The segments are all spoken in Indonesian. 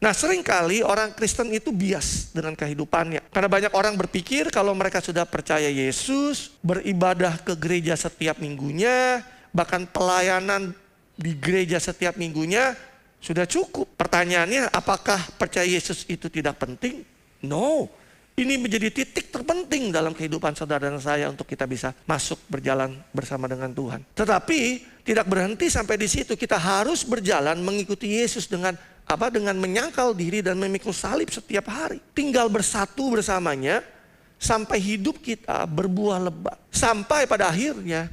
Nah, seringkali orang Kristen itu bias dengan kehidupannya. Karena banyak orang berpikir kalau mereka sudah percaya Yesus, beribadah ke gereja setiap minggunya, bahkan pelayanan di gereja setiap minggunya sudah cukup. Pertanyaannya, apakah percaya Yesus itu tidak penting? No. Ini menjadi titik terpenting dalam kehidupan saudara dan saya untuk kita bisa masuk berjalan bersama dengan Tuhan. Tetapi tidak berhenti sampai di situ. Kita harus berjalan mengikuti Yesus dengan dengan menyangkal diri dan memikul salib setiap hari. Tinggal bersatu bersamanya sampai hidup kita berbuah lebat. Sampai pada akhirnya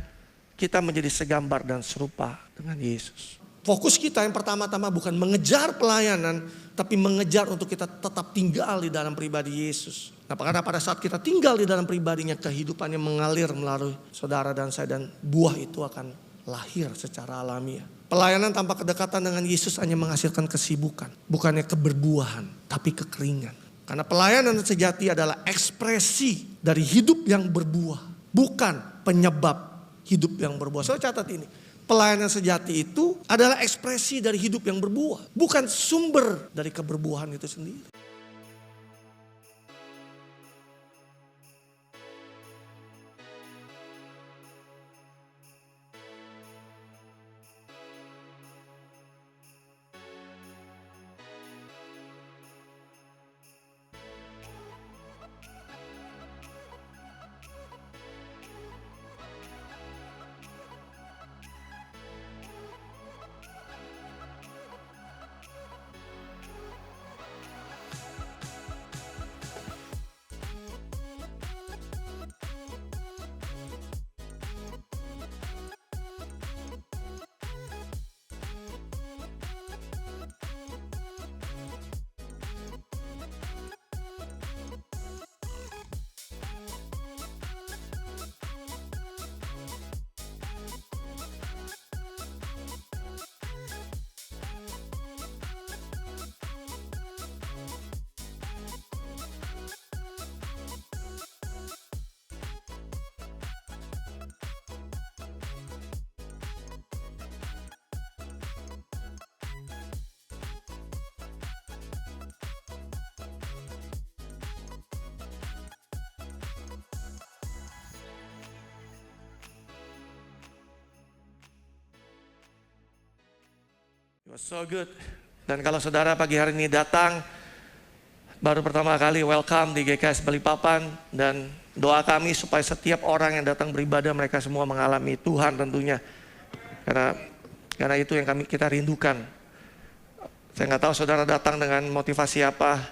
kita menjadi segambar dan serupa dengan Yesus. Fokus kita yang pertama-tama bukan mengejar pelayanan, tapi mengejar untuk kita tetap tinggal di dalam pribadi Yesus. Nah, karena pada saat kita tinggal di dalam pribadinya, kehidupannya mengalir melalui saudara dan saya, dan buah itu akan lahir secara alamiah. Pelayanan tanpa kedekatan dengan Yesus hanya menghasilkan kesibukan, bukannya keberbuahan, tapi kekeringan. Karena pelayanan sejati adalah ekspresi dari hidup yang berbuah, bukan penyebab hidup yang berbuah. So, catat ini. Pelayanan sejati itu adalah ekspresi dari hidup yang berbuah, bukan sumber dari keberbuahan itu sendiri. It was so good. Dan kalau saudara pagi hari ini datang, baru pertama kali welcome di GKS Balikpapan, dan doa kami supaya setiap orang yang datang beribadah mereka semua mengalami Tuhan tentunya. Karena itu yang kita rindukan. Saya nggak tahu saudara datang dengan motivasi apa.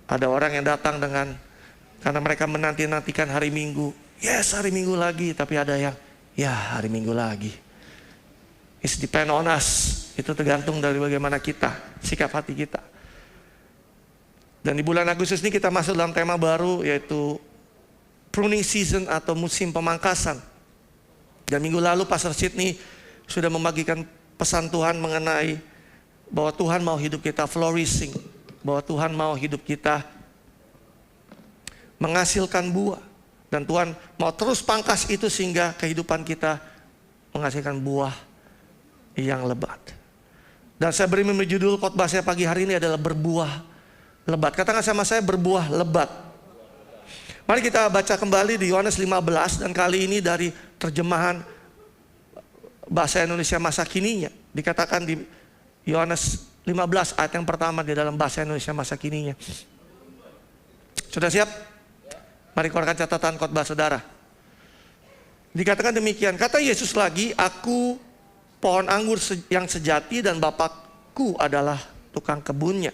Ada orang yang datang karena mereka menanti-nantikan hari Minggu. Yes, hari Minggu lagi. Tapi ada yang, ya hari Minggu lagi. It's depend on us. Itu tergantung dari bagaimana kita, sikap hati kita. Dan di bulan Agustus ini kita masuk dalam tema baru, yaitu pruning season atau musim pemangkasan. Dan minggu lalu Pastor Sidney sudah membagikan pesan Tuhan mengenai bahwa Tuhan mau hidup kita flourishing, bahwa Tuhan mau hidup kita menghasilkan buah. Dan Tuhan mau terus pangkas itu sehingga kehidupan kita menghasilkan buah yang lebat. Dan saya beri judul khotbah saya pagi hari ini adalah berbuah lebat. Katakan sama saya, berbuah lebat. Mari kita baca kembali di Yohanes 15, dan kali ini dari terjemahan bahasa Indonesia masa kininya. Dikatakan di Yohanes 15 ayat yang pertama di dalam bahasa Indonesia masa kininya. Sudah siap? Mari keluarkan catatan khotbah saudara. Dikatakan demikian, kata Yesus lagi, aku pohon anggur yang sejati dan Bapakku adalah tukang kebunnya.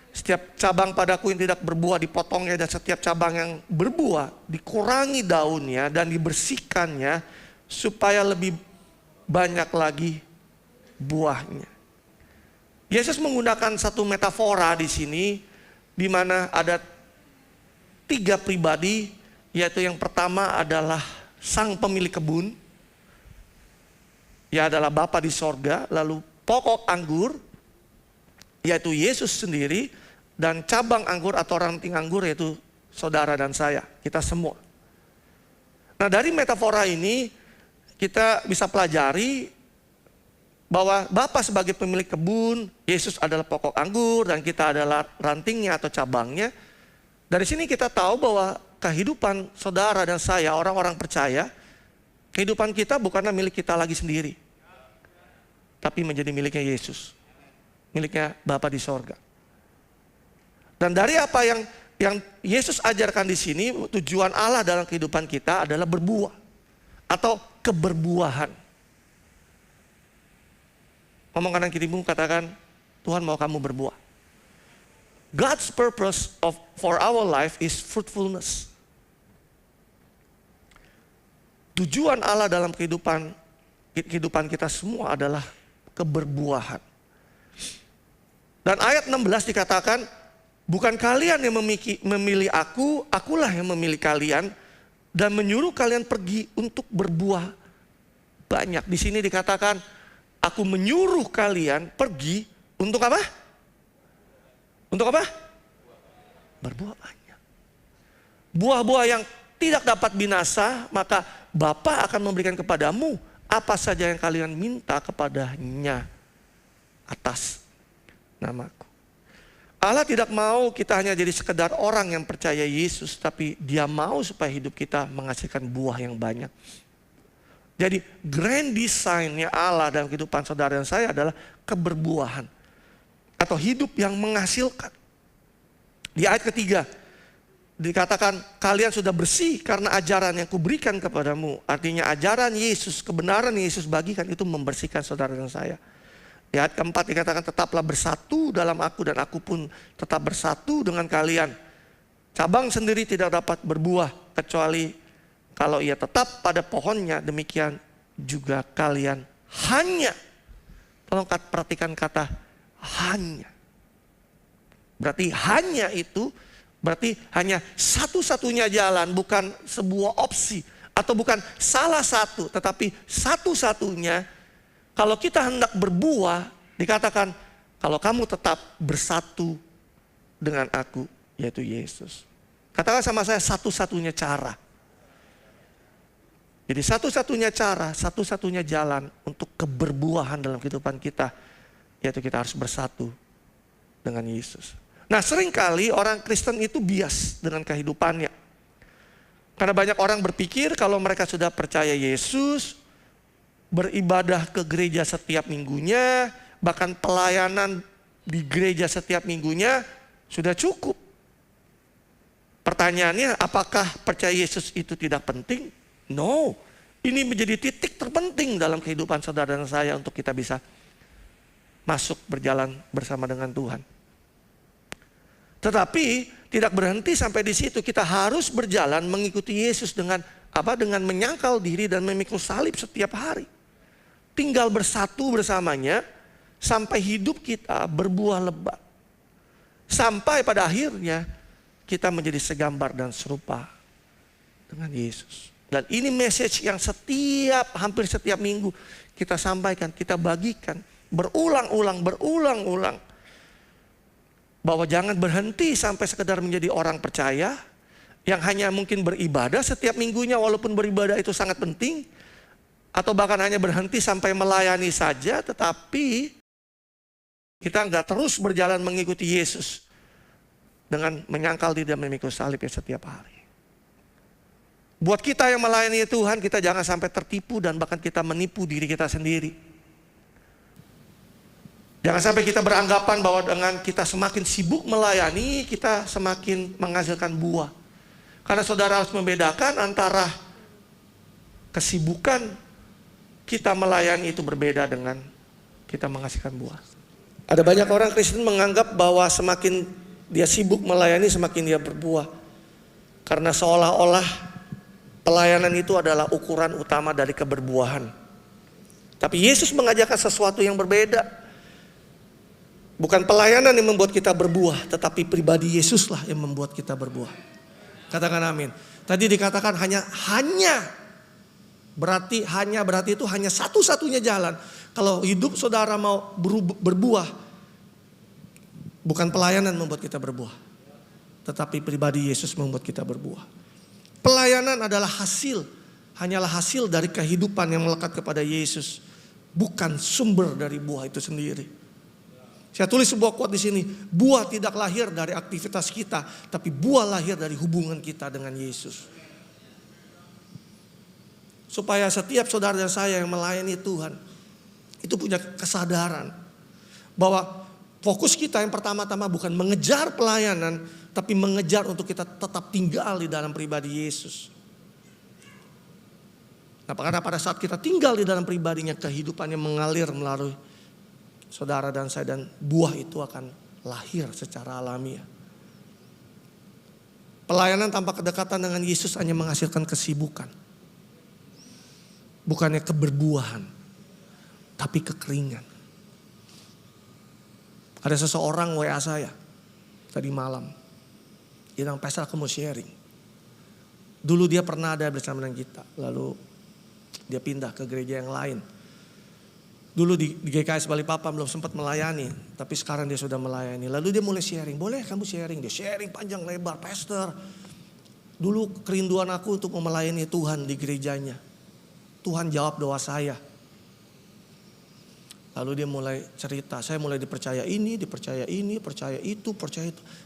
Setiap cabang padaku yang tidak berbuah dipotongnya, dan setiap cabang yang berbuah dikurangi daunnya dan dibersihkannya supaya lebih banyak lagi buahnya. Yesus menggunakan satu metafora di sini, di mana ada 3 pribadi, yaitu yang pertama adalah sang pemilik kebun. Ya adalah Bapa di sorga, lalu pokok anggur, yaitu Yesus sendiri, dan cabang anggur atau ranting anggur yaitu saudara dan saya, kita semua. Nah, dari metafora ini kita bisa pelajari bahwa Bapa sebagai pemilik kebun, Yesus adalah pokok anggur dan kita adalah rantingnya atau cabangnya. Dari sini kita tahu bahwa kehidupan saudara dan saya, orang-orang percaya, kehidupan kita bukanlah milik kita lagi sendiri, tapi menjadi miliknya Yesus, miliknya Bapa di sorga. Dan dari apa yang Yesus ajarkan di sini, tujuan Allah dalam kehidupan kita adalah berbuah atau keberbuahan. Ngomong kanan kirimu, katakan, Tuhan mau kamu berbuah. God's purpose for our life is fruitfulness. Tujuan Allah dalam kehidupan kita semua adalah keberbuahan. Dan ayat 16 dikatakan, bukan kalian yang memilih aku, akulah yang memilih kalian dan menyuruh kalian pergi untuk berbuah banyak. Di sini dikatakan, aku menyuruh kalian pergi untuk apa? Untuk apa? Berbuah banyak. Buah-buah yang tidak dapat binasa, maka Bapa akan memberikan kepadamu apa saja yang kalian minta kepadanya atas namaku. Allah tidak mau kita hanya jadi sekedar orang yang percaya Yesus, tapi Dia mau supaya hidup kita menghasilkan buah yang banyak. Jadi grand design-nya Allah dalam kehidupan saudara dan saya adalah keberbuahan atau hidup yang menghasilkan. Di ayat ketiga dikatakan, kalian sudah bersih karena ajaran yang kuberikan kepadamu. Artinya ajaran Yesus, kebenaran Yesus bagikan itu membersihkan saudara dan saya. Di ayat keempat dikatakan, tetaplah bersatu dalam aku dan aku pun tetap bersatu dengan kalian. Cabang sendiri tidak dapat berbuah kecuali kalau ia tetap pada pohonnya, demikian juga kalian hanya. Tolong perhatikan kata hanya. Berarti hanya itu, berarti hanya satu-satunya jalan, bukan sebuah opsi. Atau bukan salah satu, tetapi satu-satunya. Kalau kita hendak berbuah, dikatakan kalau kamu tetap bersatu dengan aku, yaitu Yesus. Katakan sama saya, satu-satunya cara. Jadi satu-satunya cara, satu-satunya jalan untuk keberbuahan dalam kehidupan kita, yaitu kita harus bersatu dengan Yesus. Nah, seringkali orang Kristen itu bias dengan kehidupannya. Karena banyak orang berpikir kalau mereka sudah percaya Yesus, beribadah ke gereja setiap minggunya, bahkan pelayanan di gereja setiap minggunya sudah cukup. Pertanyaannya, apakah percaya Yesus itu tidak penting? No, ini menjadi titik terpenting dalam kehidupan saudara dan saya untuk kita bisa masuk berjalan bersama dengan Tuhan. Tetapi tidak berhenti sampai di situ, kita harus berjalan mengikuti Yesus dengan apa? Dengan menyangkal diri dan memikul salib setiap hari. Tinggal bersatu bersamanya sampai hidup kita berbuah lebat. Sampai pada akhirnya kita menjadi segambar dan serupa dengan Yesus. Dan ini message yang hampir setiap minggu kita sampaikan, kita bagikan. Berulang-ulang. Bahwa jangan berhenti sampai sekedar menjadi orang percaya. Yang hanya mungkin beribadah setiap minggunya, walaupun beribadah itu sangat penting. Atau bahkan hanya berhenti sampai melayani saja, tetapi kita enggak terus berjalan mengikuti Yesus. Dengan menyangkal diri dan memikul salibnya setiap hari. Buat kita yang melayani Tuhan, kita jangan sampai tertipu dan bahkan kita menipu diri kita sendiri. Jangan sampai kita beranggapan bahwa dengan kita semakin sibuk melayani, kita semakin menghasilkan buah. Karena saudara harus membedakan antara kesibukan kita melayani itu berbeda dengan kita menghasilkan buah. Ada banyak orang Kristen menganggap bahwa semakin dia sibuk melayani, semakin dia berbuah. Karena seolah-olah pelayanan itu adalah ukuran utama dari keberbuahan. Tapi Yesus mengajarkan sesuatu yang berbeda. Bukan pelayanan yang membuat kita berbuah, tetapi pribadi Yesuslah yang membuat kita berbuah. Katakan amin. Tadi dikatakan hanya berarti itu hanya satu-satunya jalan. Kalau hidup saudara mau berbuah, bukan pelayanan membuat kita berbuah, tetapi pribadi Yesus membuat kita berbuah. Pelayanan adalah hanyalah hasil dari kehidupan yang melekat kepada Yesus. bukan sumber dari buah itu sendiri. Saya tulis sebuah quote di sini, buah tidak lahir dari aktivitas kita, tapi buah lahir dari hubungan kita dengan Yesus. Supaya setiap saudara dan saya yang melayani Tuhan, itu punya kesadaran bahwa fokus kita yang pertama-tama bukan mengejar pelayanan, tapi mengejar untuk kita tetap tinggal di dalam pribadi Yesus. Nah, karena pada saat kita tinggal di dalam pribadinya, kehidupannya mengalir melalui saudara dan saya, dan buah itu akan lahir secara alamiah. Pelayanan tanpa kedekatan dengan Yesus hanya menghasilkan kesibukan. Bukannya keberbuahan, tapi kekeringan. Ada seseorang WA saya tadi malam. Dia bilang, "Pastor, aku mau sharing." Dulu dia pernah ada bersama dengan kita. Lalu dia pindah ke gereja yang lain. Dulu di GKS Balikpapan belum sempat melayani. Tapi sekarang dia sudah melayani. Lalu dia mulai sharing. "Boleh kamu sharing?" Dia sharing panjang lebar. "Pastor, dulu kerinduan aku untuk melayani Tuhan di gerejanya. Tuhan jawab doa saya." Lalu dia mulai cerita, "Saya mulai dipercaya ini, percaya itu.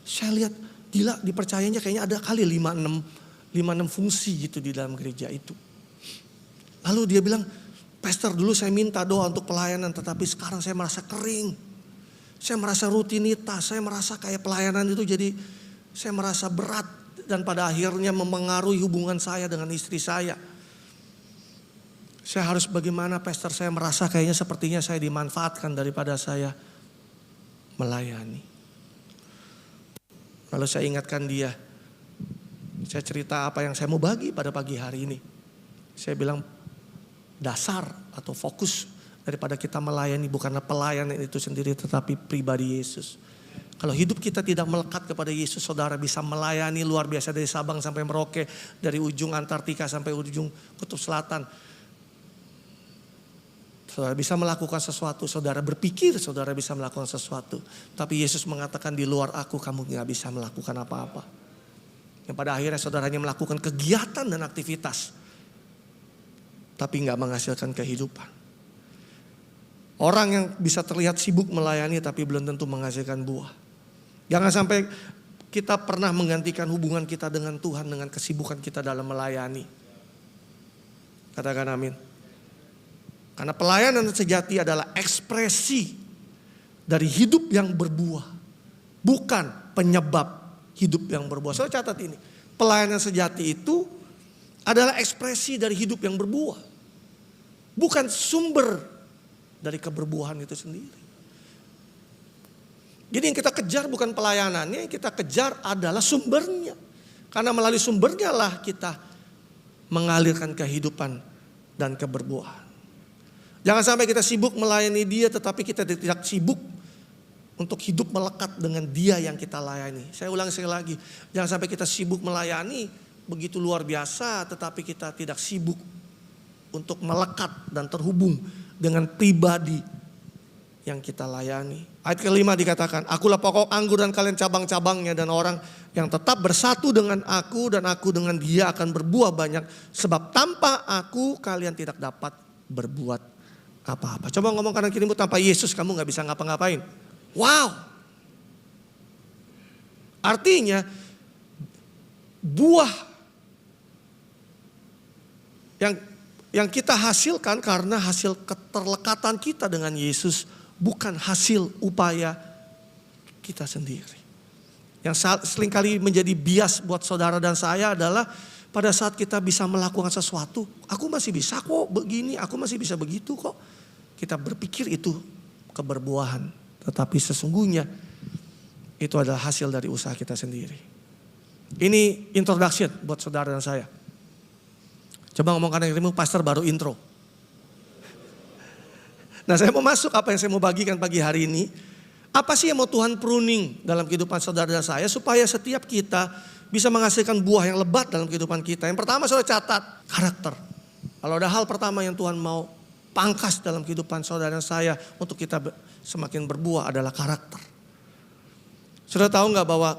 Saya lihat gila, dipercayanya kayaknya ada kali 5-6 fungsi gitu di dalam gereja itu." Lalu dia bilang, "Pastor, dulu saya minta doa untuk pelayanan, tetapi sekarang saya merasa kering. Saya merasa rutinitas, saya merasa kayak pelayanan itu jadi saya merasa berat. Dan pada akhirnya mempengaruhi hubungan saya dengan istri saya. Saya harus bagaimana, Pastor? Saya merasa kayaknya sepertinya saya dimanfaatkan daripada saya melayani." Lalu saya ingatkan dia. Saya cerita apa yang saya mau bagi pada pagi hari ini. Saya bilang, dasar atau fokus daripada kita melayani bukanlah pelayanan itu sendiri, tetapi pribadi Yesus. Kalau hidup kita tidak melekat kepada Yesus, saudara bisa melayani luar biasa dari Sabang sampai Merauke, dari ujung Antartika sampai ujung Kutub Selatan. Saudara bisa melakukan sesuatu, saudara berpikir saudara bisa melakukan sesuatu. Tapi Yesus mengatakan, "Di luar aku kamu gak bisa melakukan apa-apa." Yang pada akhirnya saudaranya melakukan kegiatan dan aktivitas, tapi gak menghasilkan kehidupan. Orang yang bisa terlihat sibuk melayani tapi belum tentu menghasilkan buah. Jangan sampai kita pernah menggantikan hubungan kita dengan Tuhan dengan kesibukan kita dalam melayani. Katakan amin. Karena pelayanan sejati adalah ekspresi dari hidup yang berbuah. Bukan penyebab hidup yang berbuah. Saya catat ini. Pelayanan sejati itu adalah ekspresi dari hidup yang berbuah. Bukan sumber dari keberbuahan itu sendiri. Jadi yang kita kejar bukan pelayanannya, yang kita kejar adalah sumbernya. Karena melalui sumbernya lah kita mengalirkan kehidupan dan keberbuahan. Jangan sampai kita sibuk melayani dia tetapi kita tidak sibuk untuk hidup melekat dengan dia yang kita layani. Saya ulang sekali lagi, jangan sampai kita sibuk melayani begitu luar biasa tetapi kita tidak sibuk untuk melekat dan terhubung dengan pribadi yang kita layani. Ayat kelima dikatakan, "Akulah pokok anggur dan kalian cabang-cabangnya, dan orang yang tetap bersatu dengan aku dan aku dengan dia akan berbuah banyak. Sebab tanpa aku kalian tidak dapat berbuat apa-apa." Coba ngomong kanan kirimu, tanpa Yesus kamu gak bisa ngapa-ngapain. Wow. Artinya buah yang kita hasilkan karena hasil keterlekatan kita dengan Yesus, bukan hasil upaya kita sendiri. Yang seringkali menjadi bias buat saudara dan saya adalah pada saat kita bisa melakukan sesuatu, aku masih bisa kok begini, aku masih bisa begitu kok. Kita berpikir itu keberbuahan, tetapi sesungguhnya itu adalah hasil dari usaha kita sendiri. Ini introduction buat saudara dan saya. Coba ngomong kanan kirimu, "Pastor baru intro." Nah, saya mau masuk apa yang saya mau bagikan pagi hari ini. Apa sih yang mau Tuhan pruning dalam kehidupan saudara dan saya supaya setiap kita bisa menghasilkan buah yang lebat dalam kehidupan kita. Yang pertama saudara catat, karakter. Kalau ada hal pertama yang Tuhan mau pangkas dalam kehidupan saudara dan saya untuk kita semakin berbuah adalah karakter. Saudara tahu gak bahwa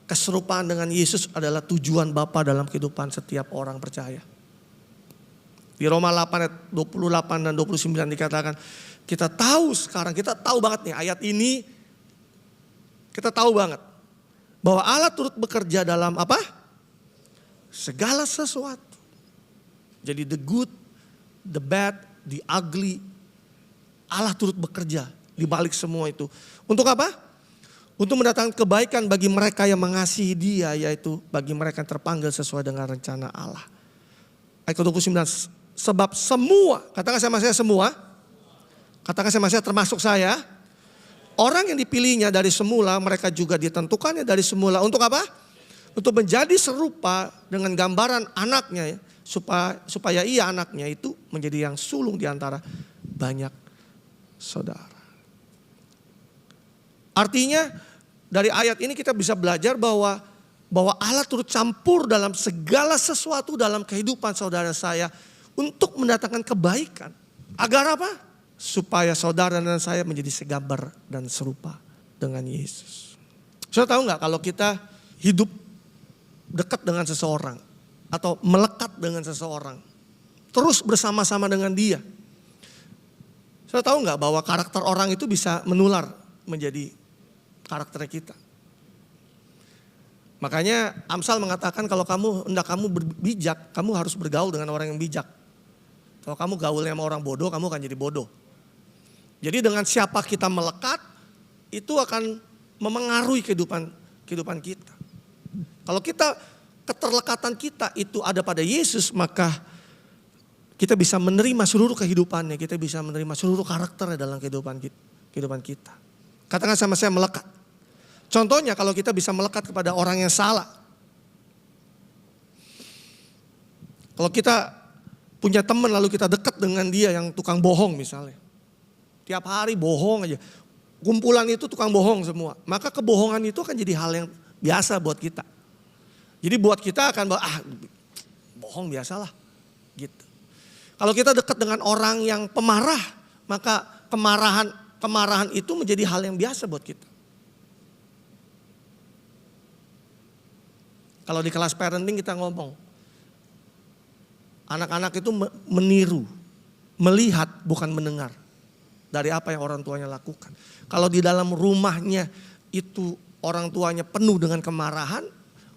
keserupaan dengan Yesus adalah tujuan Bapa dalam kehidupan setiap orang percaya. Di Roma 8 ayat 28 dan 29 dikatakan, kita tahu sekarang, kita tahu banget nih ayat ini, kita tahu banget bahwa Allah turut bekerja dalam apa? Segala sesuatu. Jadi the good, the bad, the ugly, Allah turut bekerja di balik semua itu. Untuk apa? Untuk mendatangkan kebaikan bagi mereka yang mengasihi Dia, yaitu bagi mereka yang terpanggil sesuai dengan rencana Allah. Ayat 29, sebab semua, katakan sama saya semua, katakan sama saya termasuk saya, orang yang dipilihnya dari semula, mereka juga ditentukannya dari semula. Untuk apa? Untuk menjadi serupa dengan gambaran anaknya, ya, supaya ia anaknya itu menjadi yang sulung di antara banyak saudara. Artinya dari ayat ini kita bisa belajar bahwa Allah turut campur dalam segala sesuatu dalam kehidupan saudara saya untuk mendatangkan kebaikan. Agar apa? Supaya saudara dan saya menjadi segambar dan serupa dengan Yesus. Saudara tahu nggak kalau kita hidup dekat dengan seseorang atau melekat dengan seseorang, terus bersama-sama dengan dia, saudara tahu nggak bahwa karakter orang itu bisa menular menjadi karakter kita. Makanya Amsal mengatakan kalau hendak kamu bijak, kamu harus bergaul dengan orang yang bijak. Kalau kamu gaulnya sama orang bodoh, kamu akan jadi bodoh. Jadi dengan siapa kita melekat, itu akan memengaruhi kehidupan kita. Kalau keterlekatan kita itu ada pada Yesus, maka kita bisa menerima seluruh kehidupannya, kita bisa menerima seluruh karakternya dalam kehidupan kita. Katakan sama saya melekat. Contohnya kalau kita bisa melekat kepada orang yang salah. Kalau kita punya teman lalu kita dekat dengan dia yang tukang bohong misalnya. Tiap hari bohong aja. Kumpulan itu tukang bohong semua. Maka kebohongan itu akan jadi hal yang biasa buat kita. Jadi buat kita akan bohong biasalah gitu. Kalau kita dekat dengan orang yang pemarah, maka kemarahan itu menjadi hal yang biasa buat kita. Kalau di kelas parenting kita ngomong, anak-anak itu meniru, melihat bukan mendengar dari apa yang orang tuanya lakukan. Kalau di dalam rumahnya itu orang tuanya penuh dengan kemarahan,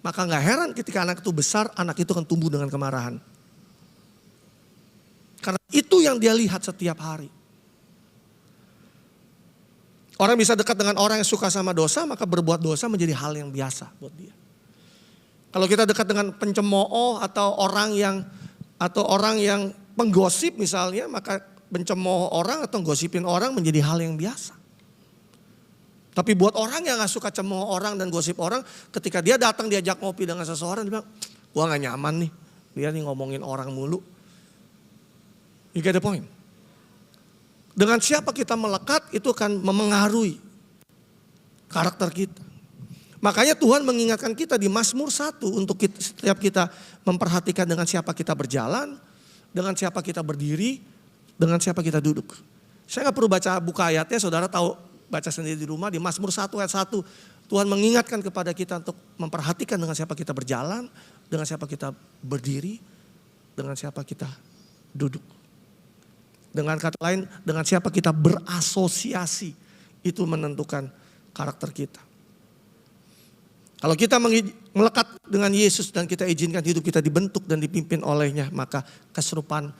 maka gak heran ketika anak itu besar, anak itu akan tumbuh dengan kemarahan. Karena itu yang dia lihat setiap hari. Orang bisa dekat dengan orang yang suka sama dosa, maka berbuat dosa menjadi hal yang biasa buat dia. Kalau kita dekat dengan pencemooh atau orang yang penggosip misalnya, maka pencemooh orang atau gosipin orang menjadi hal yang biasa. Tapi buat orang yang gak suka cemooh orang dan gosip orang, ketika dia datang diajak ngopi dengan seseorang, dia bilang, gua gak nyaman nih, dia nih ngomongin orang mulu. You get the point? Dengan siapa kita melekat itu akan memengaruhi karakter kita. Makanya Tuhan mengingatkan kita di Mazmur 1 untuk setiap kita memperhatikan dengan siapa kita berjalan, dengan siapa kita berdiri, dengan siapa kita duduk. Saya gak perlu buka ayatnya, saudara tahu baca sendiri di rumah. Di Mazmur 1 ayat 1 Tuhan mengingatkan kepada kita untuk memperhatikan dengan siapa kita berjalan, dengan siapa kita berdiri, dengan siapa kita duduk. Dengan kata lain, dengan siapa kita berasosiasi, itu menentukan karakter kita. Kalau kita melekat dengan Yesus dan kita izinkan hidup kita dibentuk dan dipimpin olehnya, maka keserupaan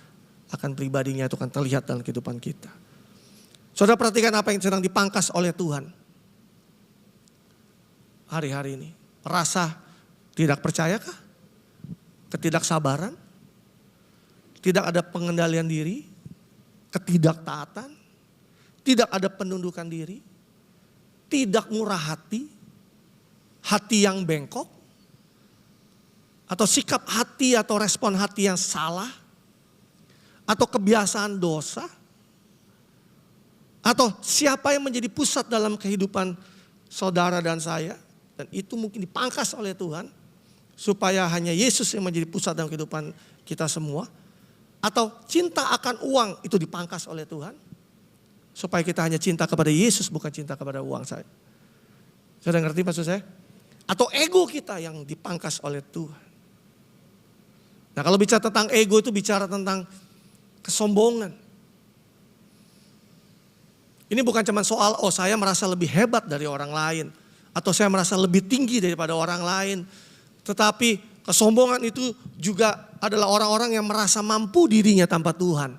akan pribadinya itu akan terlihat dalam kehidupan kita. Saudara perhatikan apa yang sedang dipangkas oleh Tuhan hari-hari ini. Rasa tidak percayakah? Ketidaksabaran? Tidak ada pengendalian diri? Ketidaktaatan? Tidak ada penundukan diri? Tidak murah hati? Hati yang bengkok, atau sikap hati atau respon hati yang salah, atau kebiasaan dosa, atau siapa yang menjadi pusat dalam kehidupan saudara dan saya, dan itu mungkin dipangkas oleh Tuhan, supaya hanya Yesus yang menjadi pusat dalam kehidupan kita semua, atau cinta akan uang itu dipangkas oleh Tuhan, supaya kita hanya cinta kepada Yesus bukan cinta kepada uang saya. Sudah ngerti maksud saya? Atau ego kita yang dipangkas oleh Tuhan. Nah kalau bicara tentang ego itu bicara tentang Kesombongan. Ini bukan cuma soal, saya merasa lebih hebat dari orang lain. Atau saya merasa lebih tinggi daripada orang lain. Tetapi kesombongan itu juga adalah orang-orang yang merasa mampu dirinya tanpa Tuhan.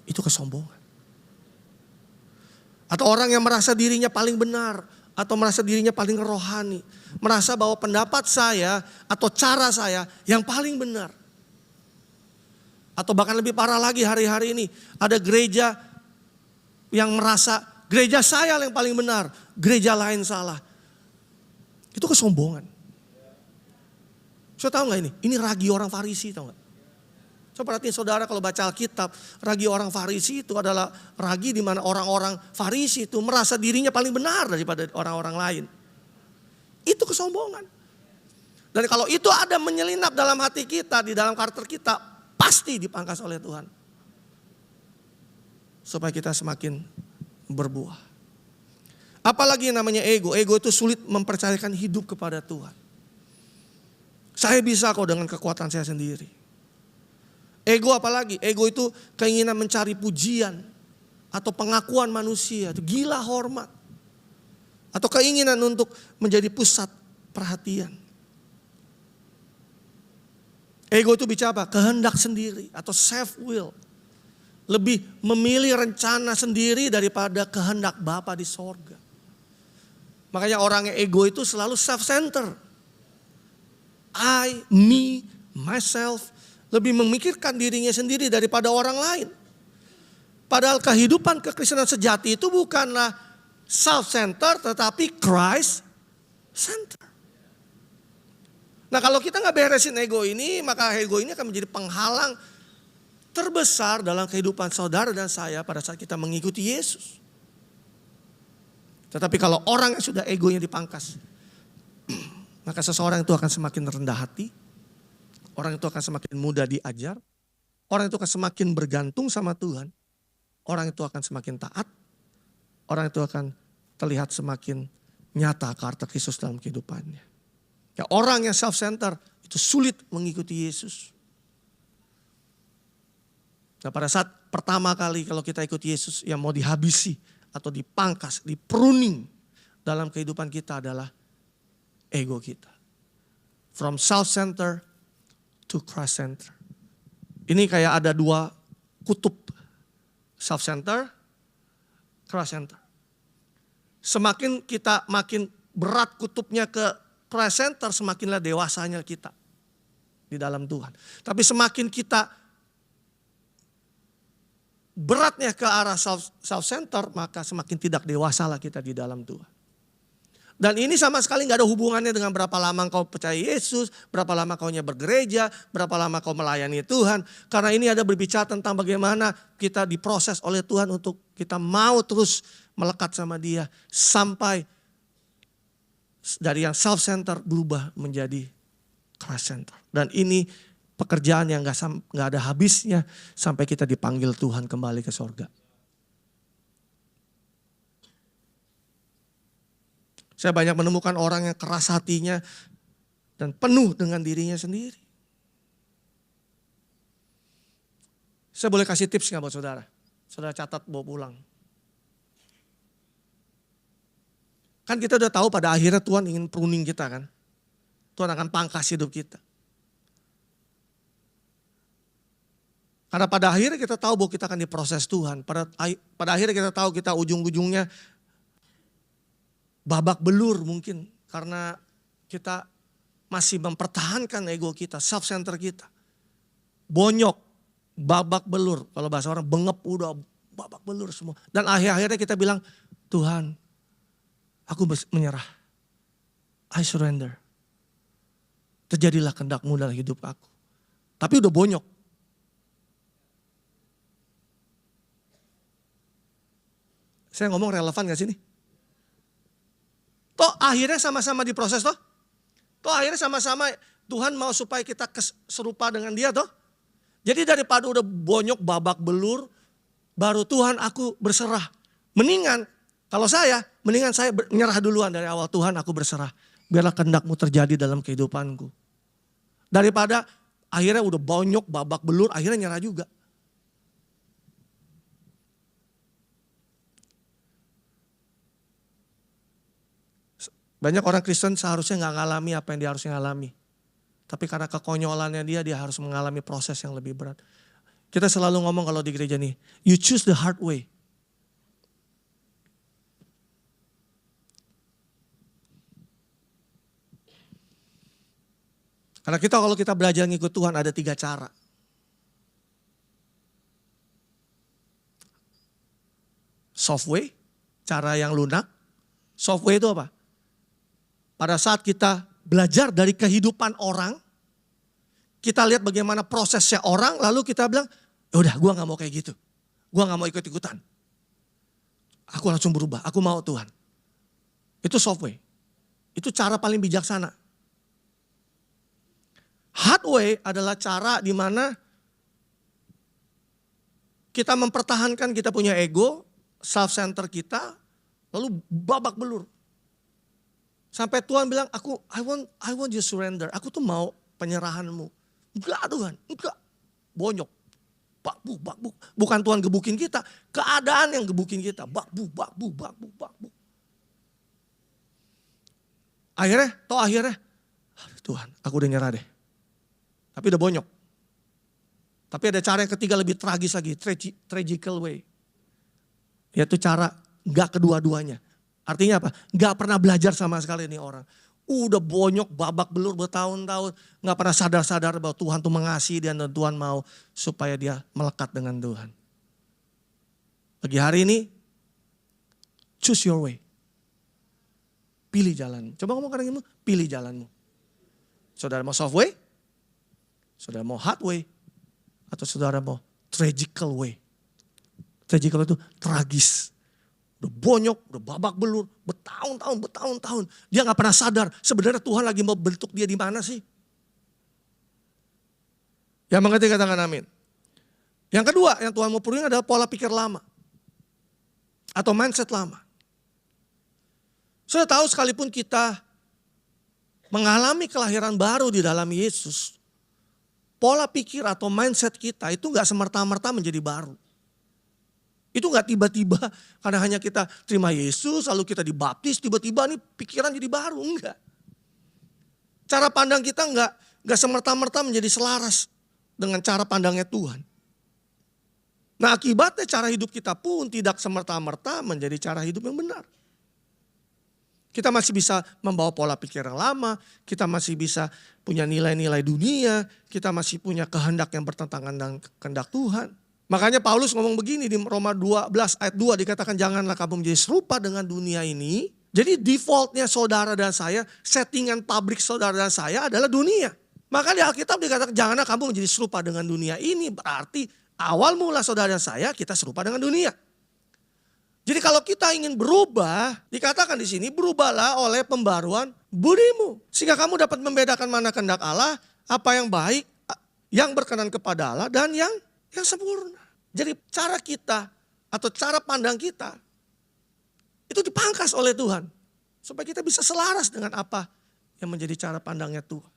Itu kesombongan. Atau orang yang merasa dirinya paling benar. Atau merasa dirinya paling rohani. Merasa bahwa pendapat saya atau cara saya yang paling benar. Atau bahkan lebih parah lagi hari-hari ini. Ada gereja yang merasa gereja saya yang paling benar. Gereja lain salah. Itu kesombongan. Saudara tahu gak ini? Ini ragi orang Farisi, tahu gak? Coba perhatiin saudara kalau baca Alkitab, ragi orang Farisi itu adalah ragi di mana orang-orang Farisi itu merasa dirinya paling benar daripada orang-orang lain. Itu kesombongan. Dan kalau itu ada menyelinap dalam hati kita, di dalam karakter kita, pasti dipangkas oleh Tuhan. Supaya kita semakin berbuah. Apalagi yang namanya ego. Ego itu sulit mempercayakan hidup kepada Tuhan. Saya bisa kok dengan kekuatan saya sendiri. Ego apalagi? Ego itu keinginan mencari pujian atau pengakuan manusia, itu gila hormat. Atau keinginan untuk menjadi pusat perhatian. Ego itu bicara apa? Kehendak sendiri atau self will. Lebih memilih rencana sendiri daripada kehendak Bapa di sorga. Makanya orang yang ego itu selalu self-center. I, me, myself. Lebih memikirkan dirinya sendiri daripada orang lain. Padahal kehidupan kekristenan sejati itu bukanlah self-center tetapi Christ-center. Nah kalau kita gak beresin ego ini, maka ego ini akan menjadi penghalang terbesar dalam kehidupan saudara dan saya pada saat kita mengikuti Yesus. Tetapi kalau orang yang sudah egonya dipangkas, maka seseorang itu akan semakin rendah hati. Orang itu akan semakin mudah diajar. Orang itu akan semakin bergantung sama Tuhan. Orang itu akan semakin taat. Orang itu akan terlihat semakin nyata karakter Kristus dalam kehidupannya. Ya, orang yang self-center itu sulit mengikuti Yesus. Nah pada saat pertama kali kalau kita ikut Yesus yang mau dihabisi atau dipangkas, dipruning dalam kehidupan kita adalah ego kita. From self-center to Christ-center. Ini kayak ada dua kutub. Self-center, Christ-center. Semakin kita makin berat kutubnya ke Christ-center, semakinlah dewasanya kita di dalam Tuhan. Tapi semakin kita beratnya ke arah self-center, maka semakin tidak dewasalah kita di dalam Tuhan. Dan ini sama sekali gak ada hubungannya dengan berapa lama kau percaya Yesus, berapa lama kau bergereja, berapa lama kau melayani Tuhan. Karena ini ada berbicara tentang bagaimana kita diproses oleh Tuhan untuk kita mau terus melekat sama Dia. Sampai dari yang self-center berubah menjadi Christ-center. Dan ini pekerjaan yang gak ada habisnya sampai kita dipanggil Tuhan kembali ke sorga. Saya banyak menemukan orang yang keras hatinya dan penuh dengan dirinya sendiri. Saya boleh kasih tips gak buat saudara? Saudara catat bawa pulang. Kan kita udah tahu pada akhirnya Tuhan ingin pruning kita kan. Tuhan akan pangkas hidup kita. Karena pada akhirnya kita tahu bahwa kita akan diproses Tuhan. Pada akhirnya kita tahu kita ujung-ujungnya babak belur mungkin karena kita masih mempertahankan ego kita, self-center kita. Bonyok, babak belur. Kalau bahasa orang bengep udah babak belur semua. Dan akhir-akhirnya kita bilang, Tuhan aku menyerah. I surrender. Terjadilah kehendak-Mu dalam hidup aku. Tapi udah bonyok. Saya ngomong relevan gak sih ini? Toh akhirnya sama-sama diproses toh. Toh akhirnya sama-sama Tuhan mau supaya kita serupa dengan Dia toh. Jadi daripada udah bonyok babak belur, baru Tuhan aku berserah. Mendingan saya menyerah duluan dari awal. Tuhan aku berserah. Biarlah kehendak-Mu terjadi dalam kehidupanku. Daripada Akhirnya udah bonyok, babak belur, akhirnya nyerah juga. Banyak orang Kristen seharusnya gak ngalami apa yang dia harusnya ngalami. Tapi karena kekonyolannya dia harus mengalami proses yang lebih berat. Kita selalu ngomong kalau di gereja nih, you choose the hard way. Karena kalau kita belajar ngikut Tuhan ada 3 cara. Soft way, cara yang lunak. Soft way itu apa? Pada saat kita belajar dari kehidupan orang, kita lihat bagaimana prosesnya orang, lalu kita bilang, yaudah gue gak mau kayak gitu. Gue gak mau ikut-ikutan. Aku langsung berubah, aku mau Tuhan. Itu soft way. Itu cara paling bijaksana. Hard way adalah cara di mana kita mempertahankan kita punya ego, self-center kita, lalu babak belur. Sampai Tuhan bilang, I want you surrender. Aku tuh mau penyerahanmu. Enggak Tuhan, enggak. Bonyok. Bakbu. Bukan Tuhan gebukin kita, keadaan yang gebukin kita. Bakbu. Akhirnya, Tuhan aku udah nyerah deh. Tapi udah bonyok. Tapi ada cara yang ketiga lebih tragis lagi, tragical way. Yaitu cara enggak kedua-duanya. Artinya apa? Gak pernah belajar sama sekali nih orang. Udah bonyok, babak belur bertahun-tahun. Gak pernah sadar-sadar bahwa Tuhan tuh mengasihi dia dan Tuhan mau supaya dia melekat dengan Tuhan. Pagi hari ini, choose your way. Pilih jalanmu. Coba ngomong kadang-kadang, pilih jalanmu. Saudara mau soft way? Saudara mau hard way? Atau saudara mau tragical way? Tragical itu tragis. Udah bonyok, udah babak belur, bertahun-tahun. Dia gak pernah sadar sebenarnya Tuhan lagi mau bentuk dia di mana sih. Yang mengerti katakan amin. Yang kedua yang Tuhan mau penuhi adalah pola pikir lama. Atau mindset lama. Sudah tahu sekalipun kita mengalami kelahiran baru di dalam Yesus. Pola pikir atau mindset kita itu gak semerta-merta menjadi baru. Itu gak tiba-tiba karena hanya kita terima Yesus lalu kita dibaptis tiba-tiba nih pikiran jadi baru. Enggak. Cara pandang kita enggak semerta-merta menjadi selaras dengan cara pandangnya Tuhan. Nah akibatnya cara hidup kita pun tidak semerta-merta menjadi cara hidup yang benar. Kita masih bisa membawa pola pikir yang lama, kita masih bisa punya nilai-nilai dunia, kita masih punya kehendak yang bertentangan dengan kehendak Tuhan. Makanya Paulus ngomong begini di Roma 12 ayat 2 dikatakan janganlah kamu menjadi serupa dengan dunia ini. Jadi defaultnya saudara dan saya, settingan pabrik saudara dan saya adalah dunia. Maka di Alkitab dikatakan janganlah kamu menjadi serupa dengan dunia ini. Berarti awal mula saudara dan saya kita serupa dengan dunia. Jadi kalau kita ingin berubah, dikatakan di sini berubahlah oleh pembaruan budimu. Sehingga kamu dapat membedakan mana kehendak Allah, apa yang baik, yang berkenan kepada Allah dan yang sempurna. Jadi cara kita atau cara pandang kita itu dipangkas oleh Tuhan. Supaya kita bisa selaras dengan apa yang menjadi cara pandangnya Tuhan.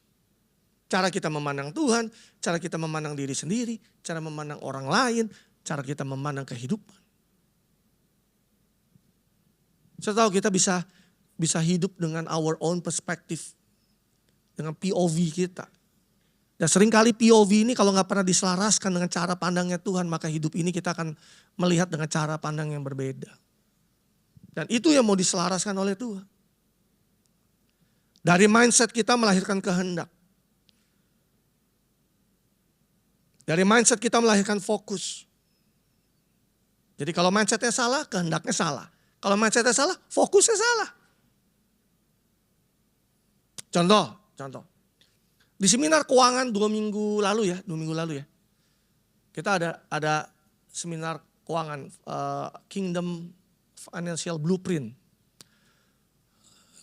Cara kita memandang Tuhan, cara kita memandang diri sendiri, cara memandang orang lain, cara kita memandang kehidupan. Saya tahu kita bisa hidup dengan our own perspective. Dengan POV kita. Dan seringkali POV ini kalau gak pernah diselaraskan dengan cara pandangnya Tuhan, maka hidup ini kita akan melihat dengan cara pandang yang berbeda. Dan itu yang mau diselaraskan oleh Tuhan. Dari mindset kita melahirkan kehendak. Dari mindset kita melahirkan fokus. Jadi kalau mindsetnya salah, kehendaknya salah. Kalau mindsetnya salah, fokusnya salah. Contoh. Di seminar keuangan 2 minggu lalu ya. Kita ada seminar keuangan Kingdom Financial Blueprint.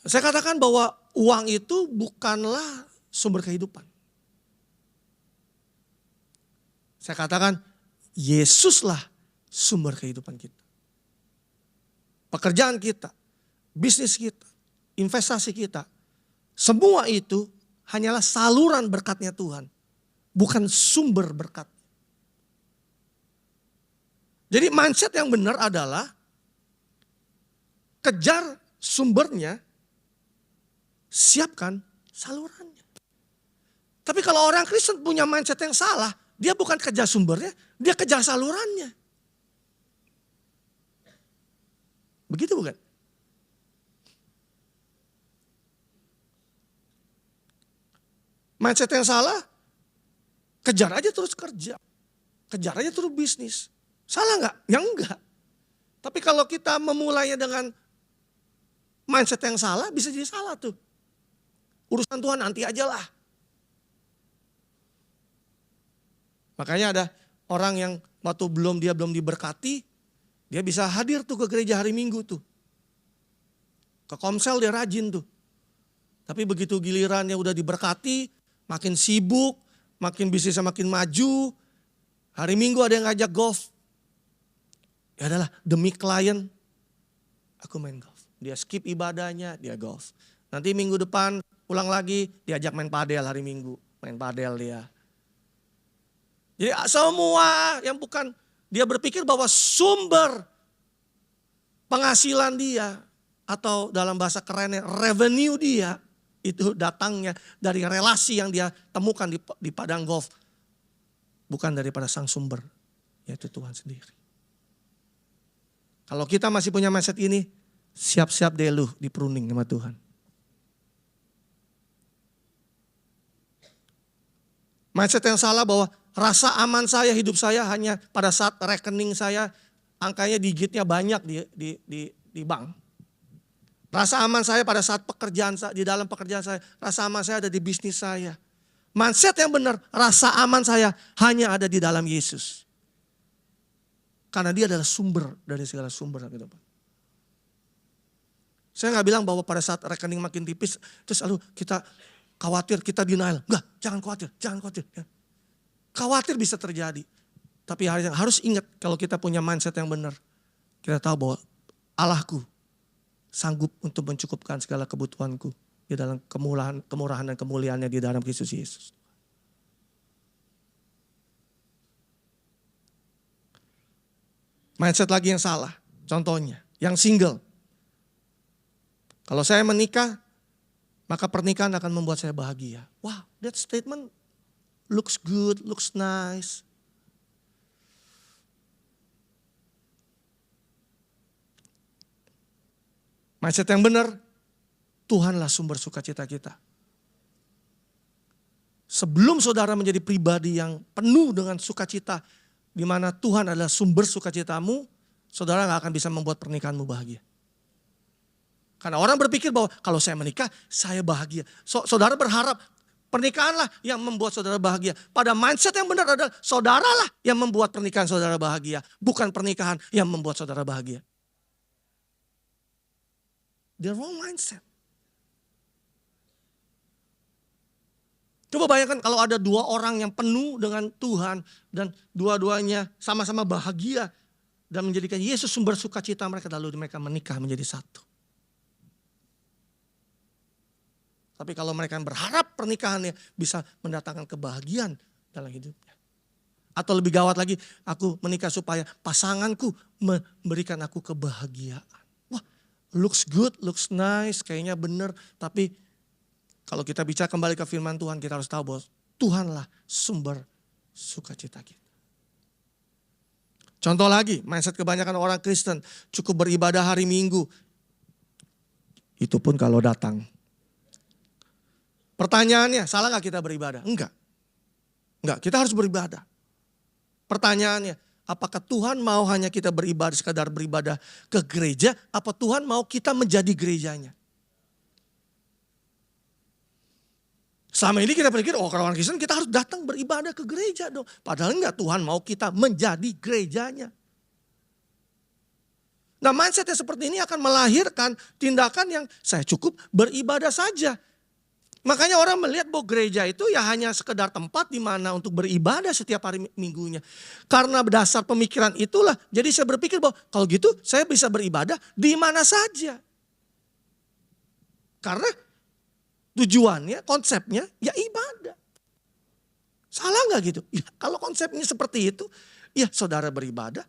Saya katakan bahwa uang itu bukanlah sumber kehidupan. Saya katakan Yesuslah sumber kehidupan kita. Pekerjaan kita, bisnis kita, investasi kita, semua itu hanyalah saluran berkatnya Tuhan bukan sumber berkat. Jadi mindset yang benar adalah kejar sumbernya, siapkan salurannya. Tapi kalau orang Kristen punya mindset yang salah, dia bukan kejar sumbernya, dia kejar salurannya. Begitu bukan? Mindset yang salah, kejar aja terus kerja. Kejar aja terus bisnis. Salah nggak? Ya enggak. Tapi kalau kita memulainya dengan mindset yang salah, bisa jadi salah tuh. Urusan Tuhan nanti aja lah. Makanya ada orang yang waktu dia belum diberkati, dia bisa hadir tuh ke gereja hari Minggu tuh. Ke komsel dia rajin tuh. Tapi begitu gilirannya udah diberkati, makin sibuk, makin bisnisnya makin maju. Hari Minggu ada yang ngajak golf. Ya adalah demi klien, aku main golf. Dia skip ibadahnya, dia golf. Nanti minggu depan pulang lagi, diajak main padel hari Minggu. Main padel dia. Jadi semua yang bukan, dia berpikir bahwa sumber penghasilan dia, atau dalam bahasa kerennya revenue dia, itu datangnya dari relasi yang dia temukan di padang golf. Bukan daripada sang sumber, yaitu Tuhan sendiri. Kalau kita masih punya mindset ini, siap-siap deh lu di pruning sama Tuhan. Mindset yang salah bahwa rasa aman saya, hidup saya hanya pada saat rekening saya, angkanya digitnya banyak di bank. Rasa aman saya pada saat pekerjaan saya, di dalam pekerjaan saya, rasa aman saya ada di bisnis saya. Mindset yang benar, rasa aman saya hanya ada di dalam Yesus. Karena dia adalah sumber dari segala sumber. Saya gak bilang bahwa pada saat rekening makin tipis, terus lalu kita khawatir, kita denial. Enggak, jangan khawatir. Khawatir bisa terjadi. Tapi harus ingat kalau kita punya mindset yang benar. Kita tahu bahwa Allahku sanggup untuk mencukupkan segala kebutuhanku di dalam kemurahan dan kemuliaannya di dalam Kristus Yesus. Mindset lagi yang salah, contohnya yang single. Kalau saya menikah, maka pernikahan akan membuat saya bahagia. Wow, that statement looks good, looks nice. Mindset yang benar, Tuhanlah sumber sukacita kita. Sebelum saudara menjadi pribadi yang penuh dengan sukacita, di mana Tuhan adalah sumber sukacitamu, saudara gak akan bisa membuat pernikahanmu bahagia. Karena orang berpikir bahwa kalau saya menikah, saya bahagia. Saudara berharap pernikahanlah yang membuat saudara bahagia. Pada mindset yang benar adalah saudaralah yang membuat pernikahan saudara bahagia. Bukan pernikahan yang membuat saudara bahagia. The wrong mindset. Coba bayangkan kalau ada dua orang yang penuh dengan Tuhan dan dua-duanya sama-sama bahagia dan menjadikan Yesus sumber sukacita mereka, lalu mereka menikah menjadi satu. Tapi kalau mereka berharap pernikahannya bisa mendatangkan kebahagiaan dalam hidupnya. Atau lebih gawat lagi, aku menikah supaya pasanganku memberikan aku kebahagiaan. Wah, looks good, looks nice, kayaknya benar, tapi kalau kita bicara kembali ke firman Tuhan, kita harus tahu bahwa Tuhanlah sumber sukacita kita. Contoh lagi, mindset kebanyakan orang Kristen, cukup beribadah hari Minggu. Itu pun kalau datang. Pertanyaannya, salah gak kita beribadah? Enggak. Kita harus beribadah. Pertanyaannya, apakah Tuhan mau hanya kita beribadah, sekadar beribadah ke gereja, apa Tuhan mau kita menjadi gerejanya? Selama ini kita pikir, kalau orang Kristen kita harus datang beribadah ke gereja dong. Padahal enggak, Tuhan mau kita menjadi gerejanya. Nah, mindset yang seperti ini akan melahirkan tindakan yang saya cukup beribadah saja. Makanya orang melihat bahwa gereja itu ya hanya sekedar tempat di mana untuk beribadah setiap hari minggunya. Karena berdasar pemikiran itulah, jadi saya berpikir bahwa kalau gitu saya bisa beribadah di mana saja. Karena tujuannya, konsepnya ya ibadah. Salah nggak gitu? Ya, kalau konsepnya seperti itu, ya saudara beribadah,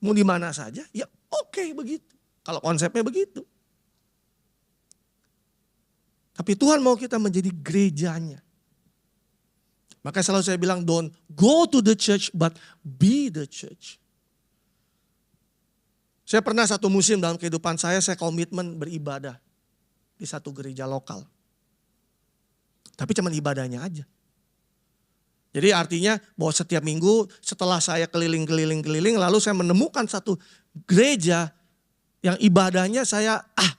mau di mana saja, ya oke begitu. Kalau konsepnya begitu. Tapi Tuhan mau kita menjadi gerejanya. Makanya selalu saya bilang, don't go to the church, but be the church. Saya pernah satu musim dalam kehidupan saya komitmen beribadah di satu gereja lokal. Tapi cuma ibadahnya aja. Jadi artinya bahwa setiap minggu setelah saya keliling-keliling, lalu saya menemukan satu gereja yang ibadahnya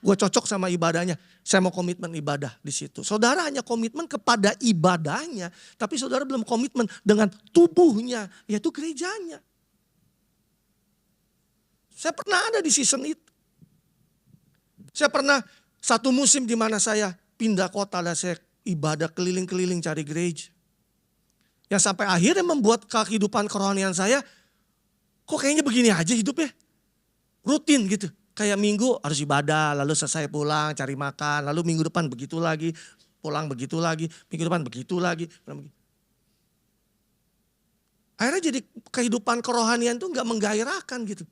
gue cocok sama ibadahnya. Saya mau komitmen ibadah di situ. Saudara hanya komitmen kepada ibadahnya, tapi saudara belum komitmen dengan tubuhnya, yaitu gerejanya. Saya pernah ada di season itu. Saya pernah satu musim di mana saya pindah kota dan saya ibadah keliling-keliling cari gereja. Yang sampai akhirnya membuat kehidupan kerohanian saya, kok kayaknya begini aja hidupnya. Rutin gitu. Kayak minggu harus ibadah, lalu selesai pulang cari makan, lalu minggu depan begitu lagi, pulang begitu lagi, minggu depan begitu lagi. Akhirnya jadi kehidupan kerohanian itu gak menggairahkan gitu.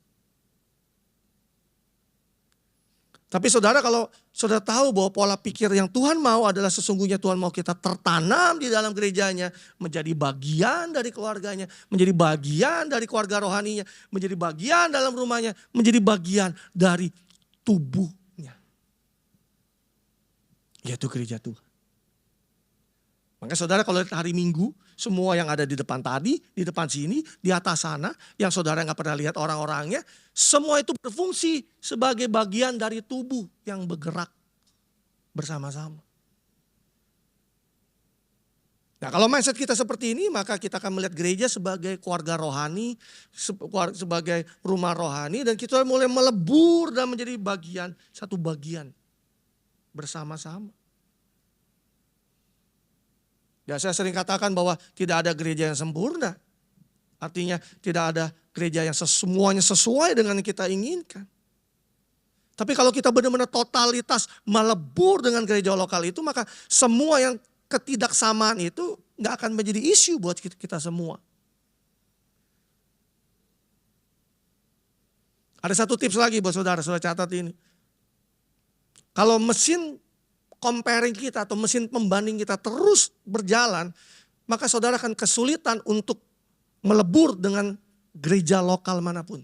Tapi saudara, kalau saudara tahu bahwa pola pikir yang Tuhan mau adalah sesungguhnya Tuhan mau kita tertanam di dalam gerejanya, menjadi bagian dari keluarganya, menjadi bagian dari keluarga rohaninya, menjadi bagian dalam rumahnya, menjadi bagian dari tubuhnya. Yaitu gereja Tuhan. Makanya saudara kalau hari Minggu, semua yang ada di depan tadi, di depan sini, di atas sana, yang saudara gak pernah lihat orang-orangnya, semua itu berfungsi sebagai bagian dari tubuh yang bergerak bersama-sama. Nah kalau mindset kita seperti ini, maka kita akan melihat gereja sebagai keluarga rohani, sebagai rumah rohani, dan kita mulai melebur dan menjadi satu bagian bersama-sama. Ya, saya sering katakan bahwa tidak ada gereja yang sempurna. Artinya tidak ada gereja yang semuanya sesuai dengan yang kita inginkan. Tapi kalau kita benar-benar totalitas melebur dengan gereja lokal itu, maka semua yang ketidaksamaan itu gak akan menjadi isu buat kita semua. Ada satu tips lagi buat saudara catat ini. Kalau mesin comparing kita atau mesin pembanding kita terus berjalan, maka saudara akan kesulitan untuk melebur dengan gereja lokal manapun.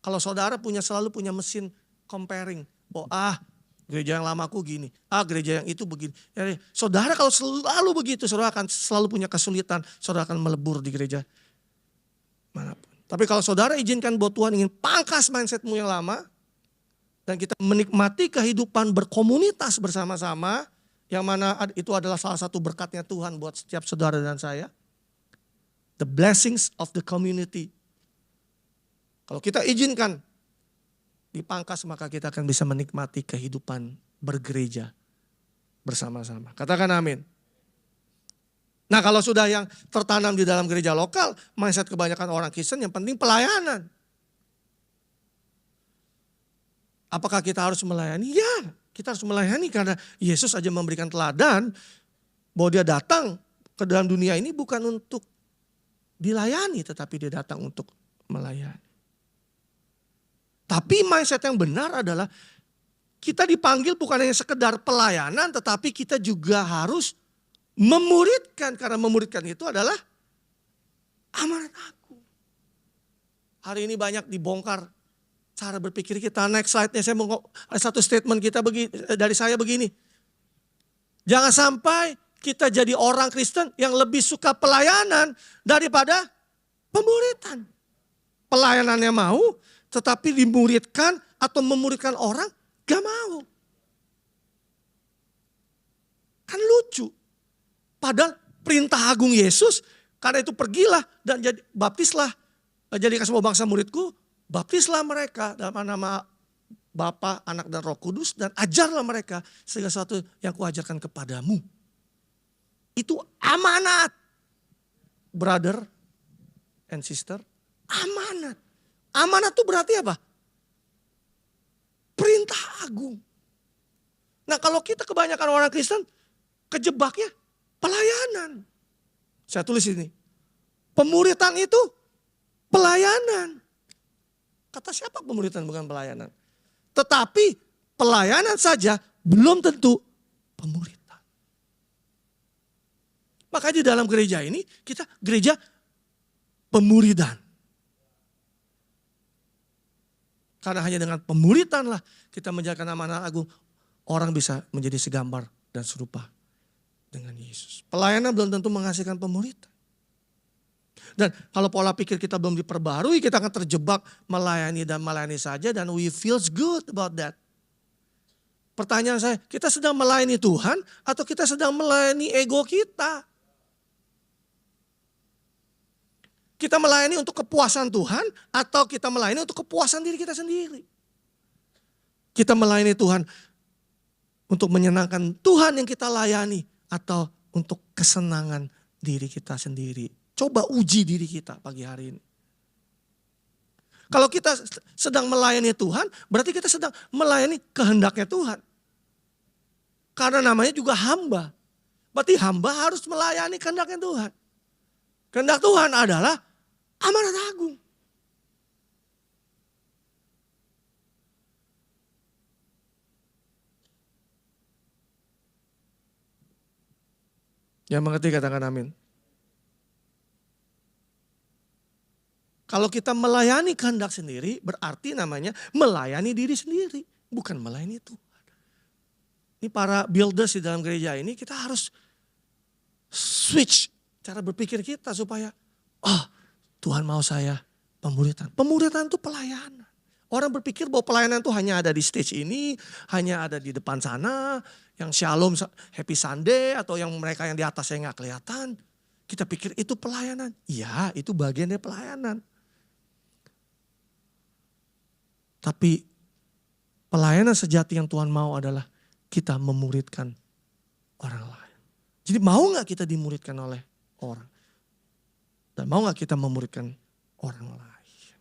Kalau saudara selalu punya mesin comparing, gereja yang lamaku gini, gereja yang itu begini. Ya, saudara kalau selalu begitu, saudara akan selalu punya kesulitan, saudara akan melebur di gereja manapun. Tapi kalau saudara izinkan bahwa Tuhan ingin pangkas mindsetmu yang lama, dan kita menikmati kehidupan berkomunitas bersama-sama, yang mana itu adalah salah satu berkatnya Tuhan buat setiap saudara dan saya. The blessings of the community. Kalau kita izinkan dipangkas, maka kita akan bisa menikmati kehidupan bergereja bersama-sama. Katakan amin. Nah kalau sudah yang tertanam di dalam gereja lokal, mindset kebanyakan orang Kristen yang penting pelayanan. Apakah kita harus melayani? Ya, kita harus melayani karena Yesus aja memberikan teladan bahwa dia datang ke dalam dunia ini bukan untuk dilayani, tetapi dia datang untuk melayani. Tapi mindset yang benar adalah kita dipanggil bukan hanya sekedar pelayanan, tetapi kita juga harus memuridkan. Karena memuridkan itu adalah amanat aku. Hari ini banyak dibongkar cara berpikir kita. Next slide-nya saya mau ada satu statement dari saya begini. Jangan sampai kita jadi orang Kristen yang lebih suka pelayanan daripada pemuridan. Pelayanannya mau, tetapi dimuridkan atau memuridkan orang gak mau. Kan lucu. Padahal perintah agung Yesus, karena itu pergilah dan baptislah, jadikan semua bangsa muridku. Baptislah mereka dalam nama Bapa, Anak dan Roh Kudus dan ajarlah mereka segala sesuatu yang kuajarkan kepadamu. Itu amanat. Brother and sister, amanat. Amanat itu berarti apa? Perintah agung. Nah kalau kita kebanyakan orang Kristen kejebaknya pelayanan. Saya tulis ini. Pemuritan itu pelayanan. Kata siapa pemuritan bukan pelayanan? Tetapi pelayanan saja belum tentu pemuritan. Maka di dalam gereja ini kita gereja pemuridan. Karena hanya dengan pemuritan lah kita menjalankan amanah agung. Orang bisa menjadi segambar dan serupa dengan Yesus. Pelayanan belum tentu menghasilkan pemuritan. Dan kalau pola pikir kita belum diperbarui, kita akan terjebak melayani dan melayani saja dan we feels good about that. Pertanyaan saya, kita sedang melayani Tuhan atau kita sedang melayani ego kita? Kita melayani untuk kepuasan Tuhan atau kita melayani untuk kepuasan diri kita sendiri? Kita melayani Tuhan untuk menyenangkan Tuhan yang kita layani atau untuk kesenangan diri kita sendiri? Coba uji diri kita pagi hari ini. Kalau kita sedang melayani Tuhan, berarti kita sedang melayani kehendaknya Tuhan. Karena namanya juga hamba. Berarti hamba harus melayani kehendaknya Tuhan. Kehendak Tuhan adalah amanat agung. Yang mengerti katakan amin. Kalau kita melayani kehendak sendiri, berarti namanya melayani diri sendiri. Bukan melayani Tuhan. Ini para builders di dalam gereja ini, kita harus switch cara berpikir kita supaya, Tuhan mau saya pemuritan. Pemuritan itu pelayanan. Orang berpikir bahwa pelayanan itu hanya ada di stage ini, hanya ada di depan sana, yang shalom, happy Sunday, atau yang mereka yang di atas yang gak kelihatan. Kita pikir itu pelayanan. Iya, itu bagian dari pelayanan. Tapi pelayanan sejati yang Tuhan mau adalah kita memuridkan orang lain. Jadi mau gak kita dimuridkan oleh orang? Dan mau gak kita memuridkan orang lain?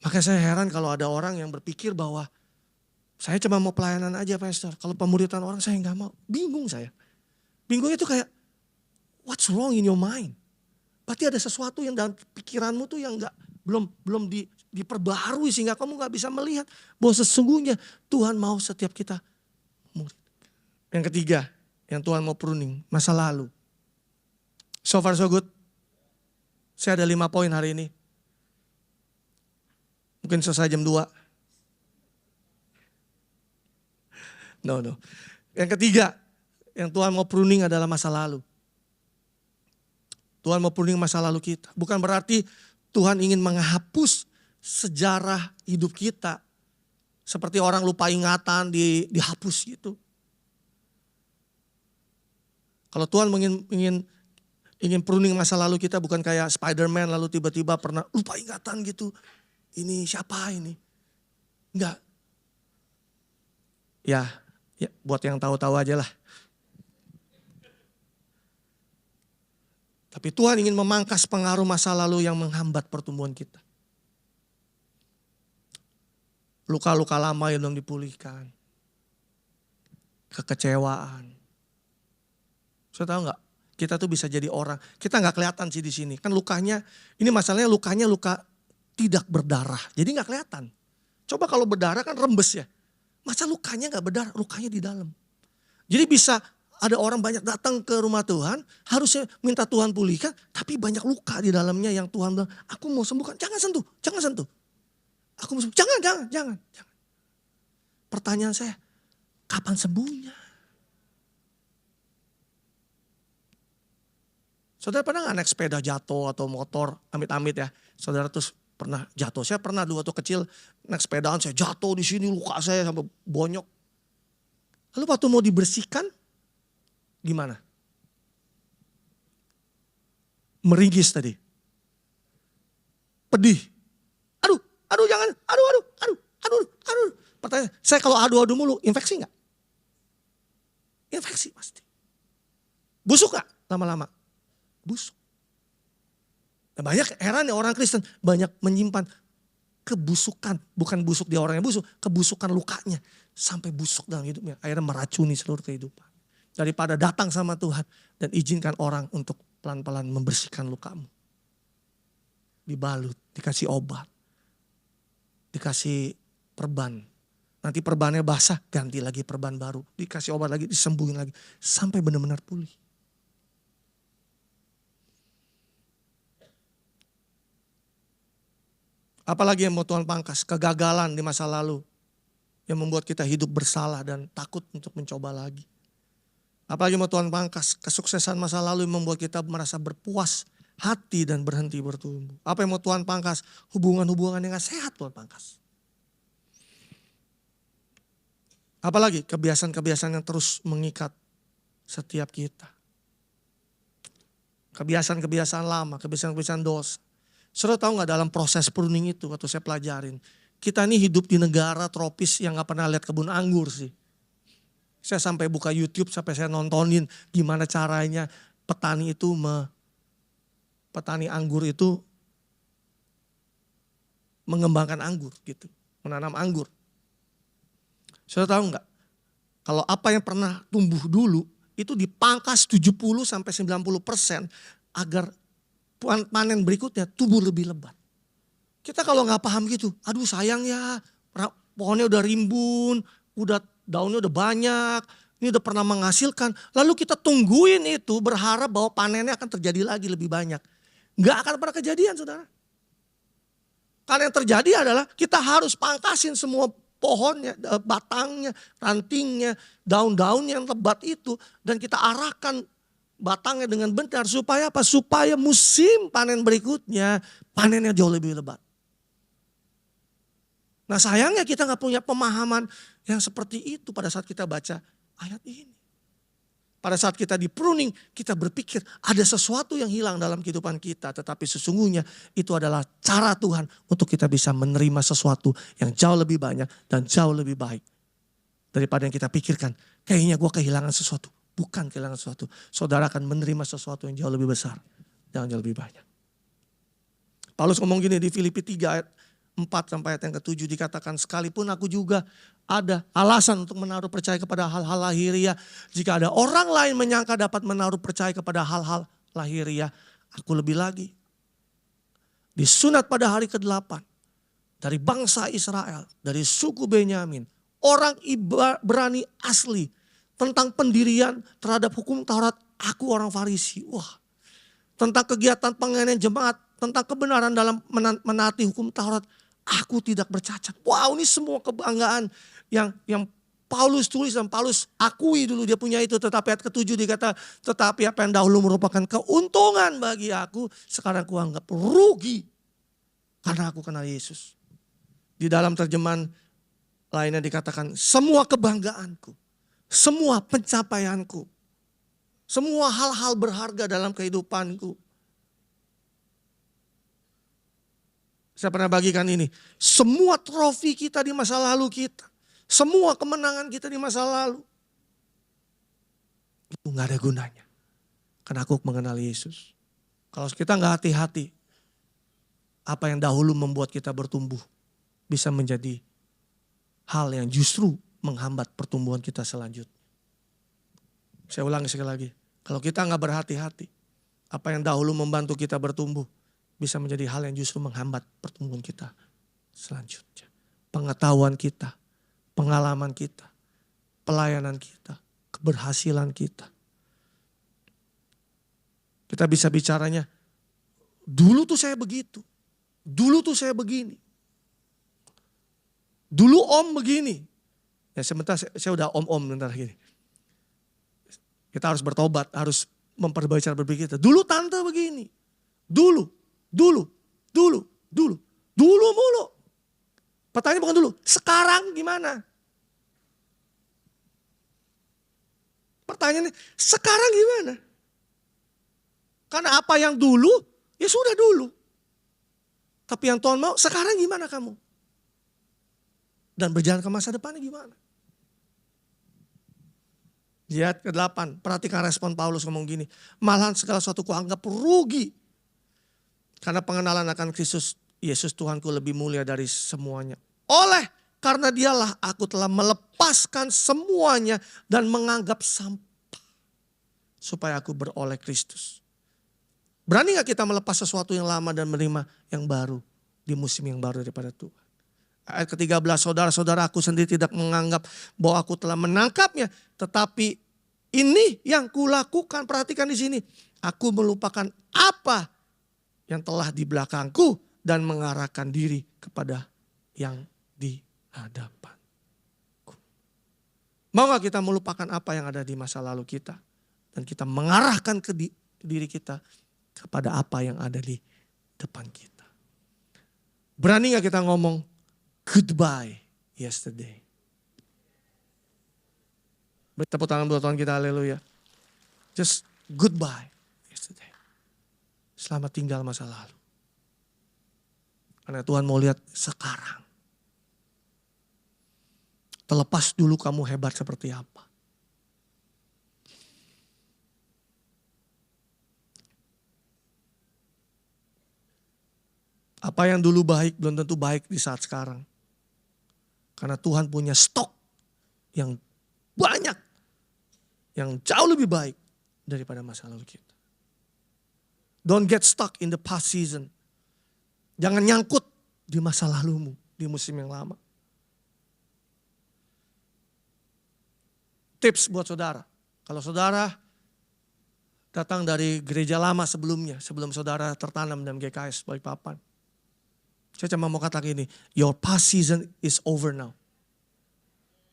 Maka saya heran kalau ada orang yang berpikir bahwa saya cuma mau pelayanan aja pastor. Kalau pemuridan orang saya gak mau. Bingung saya. Bingungnya itu kayak, what's wrong in your mind? Berarti ada sesuatu yang dalam pikiranmu tuh yang belum diperbaharui sehingga kamu gak bisa melihat bahwa sesungguhnya Tuhan mau setiap kita murid. Yang ketiga, yang Tuhan mau pruning, masa lalu. So far so good. Saya ada 5 poin hari ini. Mungkin selesai jam 2. No. Yang ketiga, yang Tuhan mau pruning adalah masa lalu. Tuhan mau pruning masa lalu kita. Bukan berarti Tuhan ingin menghapus sejarah hidup kita. Seperti orang lupa ingatan dihapus gitu. Kalau Tuhan ingin pruning masa lalu kita bukan kayak Spider-Man lalu tiba-tiba pernah lupa ingatan gitu. Ini siapa ini? Enggak. Ya buat yang tahu-tahu aja lah. Tapi Tuhan ingin memangkas pengaruh masa lalu yang menghambat pertumbuhan kita. Luka-luka lama yang belum dipulihkan. Kekecewaan. Saya tahu nggak? Kita tuh bisa jadi orang. Kita nggak kelihatan sih di sini. Kan lukanya, ini masalahnya lukanya luka tidak berdarah. Jadi nggak kelihatan. Coba kalau berdarah kan rembes ya. Masa lukanya nggak berdarah? Lukanya di dalam. Jadi bisa ada orang banyak datang ke rumah Tuhan, harusnya minta Tuhan pulihkan, tapi banyak luka di dalamnya yang Tuhan bilang, aku mau sembuhkan, jangan sentuh. Aku mau sembuh, jangan. Pertanyaan saya, kapan sembuhnya? Saudara pernah gak naik sepeda jatuh atau motor, amit-amit ya, saudara terus pernah jatuh. Saya pernah dulu waktu kecil naik sepedaan, saya jatuh di sini, luka saya sampai bonyok. Lalu waktu mau dibersihkan, gimana? Meringis tadi. Pedih. Aduh jangan, aduh. Pertanyaan, saya kalau aduh mulu, infeksi gak? Infeksi pasti. Busuk gak lama-lama? Busuk. Nah, banyak heran ya orang Kristen, banyak menyimpan kebusukan. Bukan busuk dia orang yang busuk, kebusukan lukanya. Sampai busuk dalam hidupnya, akhirnya meracuni seluruh kehidupan. Daripada datang sama Tuhan dan izinkan orang untuk pelan-pelan membersihkan lukamu. Dibalut, dikasih obat, dikasih perban. Nanti perbannya basah, ganti lagi perban baru. Dikasih obat lagi, disembuhin lagi. Sampai benar-benar pulih. Apalagi yang mau Tuhan pangkas? Kegagalan di masa lalu. Yang membuat kita hidup bersalah dan takut untuk mencoba lagi. Apalagi mau Tuhan pangkas? Kesuksesan masa lalu yang membuat kita merasa berpuas hati dan berhenti bertumbuh. Apa yang mau Tuhan pangkas? Hubungan-hubungan yang gak sehat Tuhan pangkas. Apalagi kebiasaan-kebiasaan yang terus mengikat setiap kita. Kebiasaan-kebiasaan lama, kebiasaan-kebiasaan dosa. Saudara tahu gak dalam proses pruning itu waktu saya pelajarin. Kita ini hidup di negara tropis yang gak pernah lihat kebun anggur sih. Saya sampai buka YouTube sampai saya nontonin gimana caranya petani anggur itu mengembangkan anggur gitu. Menanam anggur. Saudara tahu nggak? Kalau apa yang pernah tumbuh dulu itu dipangkas 70-90% agar panen berikutnya tumbuh lebih lebat. Kita kalau nggak paham gitu, aduh sayang ya pohonnya udah rimbun, daunnya udah banyak, ini udah pernah menghasilkan. Lalu kita tungguin itu berharap bahwa panennya akan terjadi lagi lebih banyak. Nggak akan pernah kejadian saudara. Karena yang terjadi adalah kita harus pangkasin semua pohonnya, batangnya, rantingnya, daun-daunnya yang lebat itu. Dan kita arahkan batangnya dengan benar supaya apa? Supaya musim panen berikutnya panennya jauh lebih lebat. Nah sayangnya kita gak punya pemahaman yang seperti itu pada saat kita baca ayat ini. Pada saat kita di pruning, kita berpikir ada sesuatu yang hilang dalam kehidupan kita. Tetapi sesungguhnya itu adalah cara Tuhan untuk kita bisa menerima sesuatu yang jauh lebih banyak dan jauh lebih baik. Daripada yang kita pikirkan, kayaknya gue kehilangan sesuatu. Bukan kehilangan sesuatu. Saudara akan menerima sesuatu yang jauh lebih besar dan jauh lebih banyak. Paulus ngomong gini di Filipi 3 ayat 4 sampai ayat yang ke-7 dikatakan, sekalipun aku juga ada alasan untuk menaruh percaya kepada hal-hal lahiriah. Jika ada orang lain menyangka dapat menaruh percaya kepada hal-hal lahiriah, aku lebih lagi. Disunat pada hari ke-8 dari bangsa Israel, dari suku Benyamin, orang Ibrani asli, tentang pendirian terhadap hukum Taurat, aku orang Farisi. Wah, tentang kegiatan penganiayaan jemaat, tentang kebenaran dalam menaati hukum Taurat, aku tidak bercacat. Wow, ini semua kebanggaan yang Paulus tulis dan Paulus akui dulu dia punya itu. Tetapi ayat ke-7 dikata, tetapi apa yang dahulu merupakan keuntungan bagi aku, sekarang aku anggap rugi karena aku kenal Yesus. Di dalam terjemahan lainnya dikatakan, semua kebanggaanku, semua pencapaianku, semua hal-hal berharga dalam kehidupanku. Saya pernah bagikan ini. Semua trofi kita di masa lalu kita. Semua kemenangan kita di masa lalu. Itu gak ada gunanya. Karena aku mengenal Yesus. Kalau kita gak hati-hati. Apa yang dahulu membuat kita bertumbuh. Bisa menjadi hal yang justru menghambat pertumbuhan kita selanjutnya. Saya ulangi sekali lagi. Kalau kita gak berhati-hati. Apa yang dahulu membantu kita bertumbuh. Bisa menjadi hal yang justru menghambat pertumbuhan kita selanjutnya. Pengetahuan kita, pengalaman kita, pelayanan kita, keberhasilan kita. Kita bisa bicaranya, dulu tuh saya begitu, dulu tuh saya begini. Dulu om begini. Ya sebentar saya udah om bentar gini. Kita harus bertobat, harus memperbaiki cara berpikir kita. Dulu tante begini, dulu mulu. Pertanyaan bukan dulu, sekarang gimana? Pertanyaannya, sekarang gimana? Karena apa yang dulu, ya sudah dulu. Tapi yang Tuhan mau, sekarang gimana kamu? Dan berjalan ke masa depannya gimana? Di ayat ke-8, perhatikan respon Paulus ngomong gini. Malahan segala sesuatu kuanggap rugi. Karena pengenalan akan Kristus Yesus Tuhanku lebih mulia dari semuanya. Oleh karena dialah aku telah melepaskan semuanya dan menganggap sampah. supaya aku beroleh Kristus. Berani gak kita melepas sesuatu yang lama dan menerima yang baru di musim yang baru daripada Tuhan? Ayat ke-13, saudara-saudara, aku sendiri tidak menganggap bahwa aku telah menangkapnya. Tetapi ini yang kulakukan, perhatikan di sini. Aku melupakan apa yang telah di belakangku dan mengarahkan diri kepada yang di hadapanku. Mau gak kita melupakan apa yang ada di masa lalu kita? Dan kita mengarahkan ke diri kita kepada apa yang ada di depan kita. Berani gak kita ngomong goodbye yesterday? Beri tepuk tangan buat Tuhan kita, haleluya. Just goodbye yesterday. Selamat tinggal masa lalu. Karena Tuhan mau lihat sekarang. Terlepas dulu kamu hebat seperti apa. Apa yang dulu baik belum tentu baik di saat sekarang. Karena Tuhan punya stok yang banyak. Yang jauh lebih baik daripada masa lalu kita. Don't get stuck in the past season. Jangan nyangkut di masa lalumu, di musim yang lama. Tips buat saudara. Kalau saudara datang dari gereja lama sebelumnya, sebelum saudara tertanam dalam GKS Balikpapan. Saya cuma mau kata gini, your past season is over now.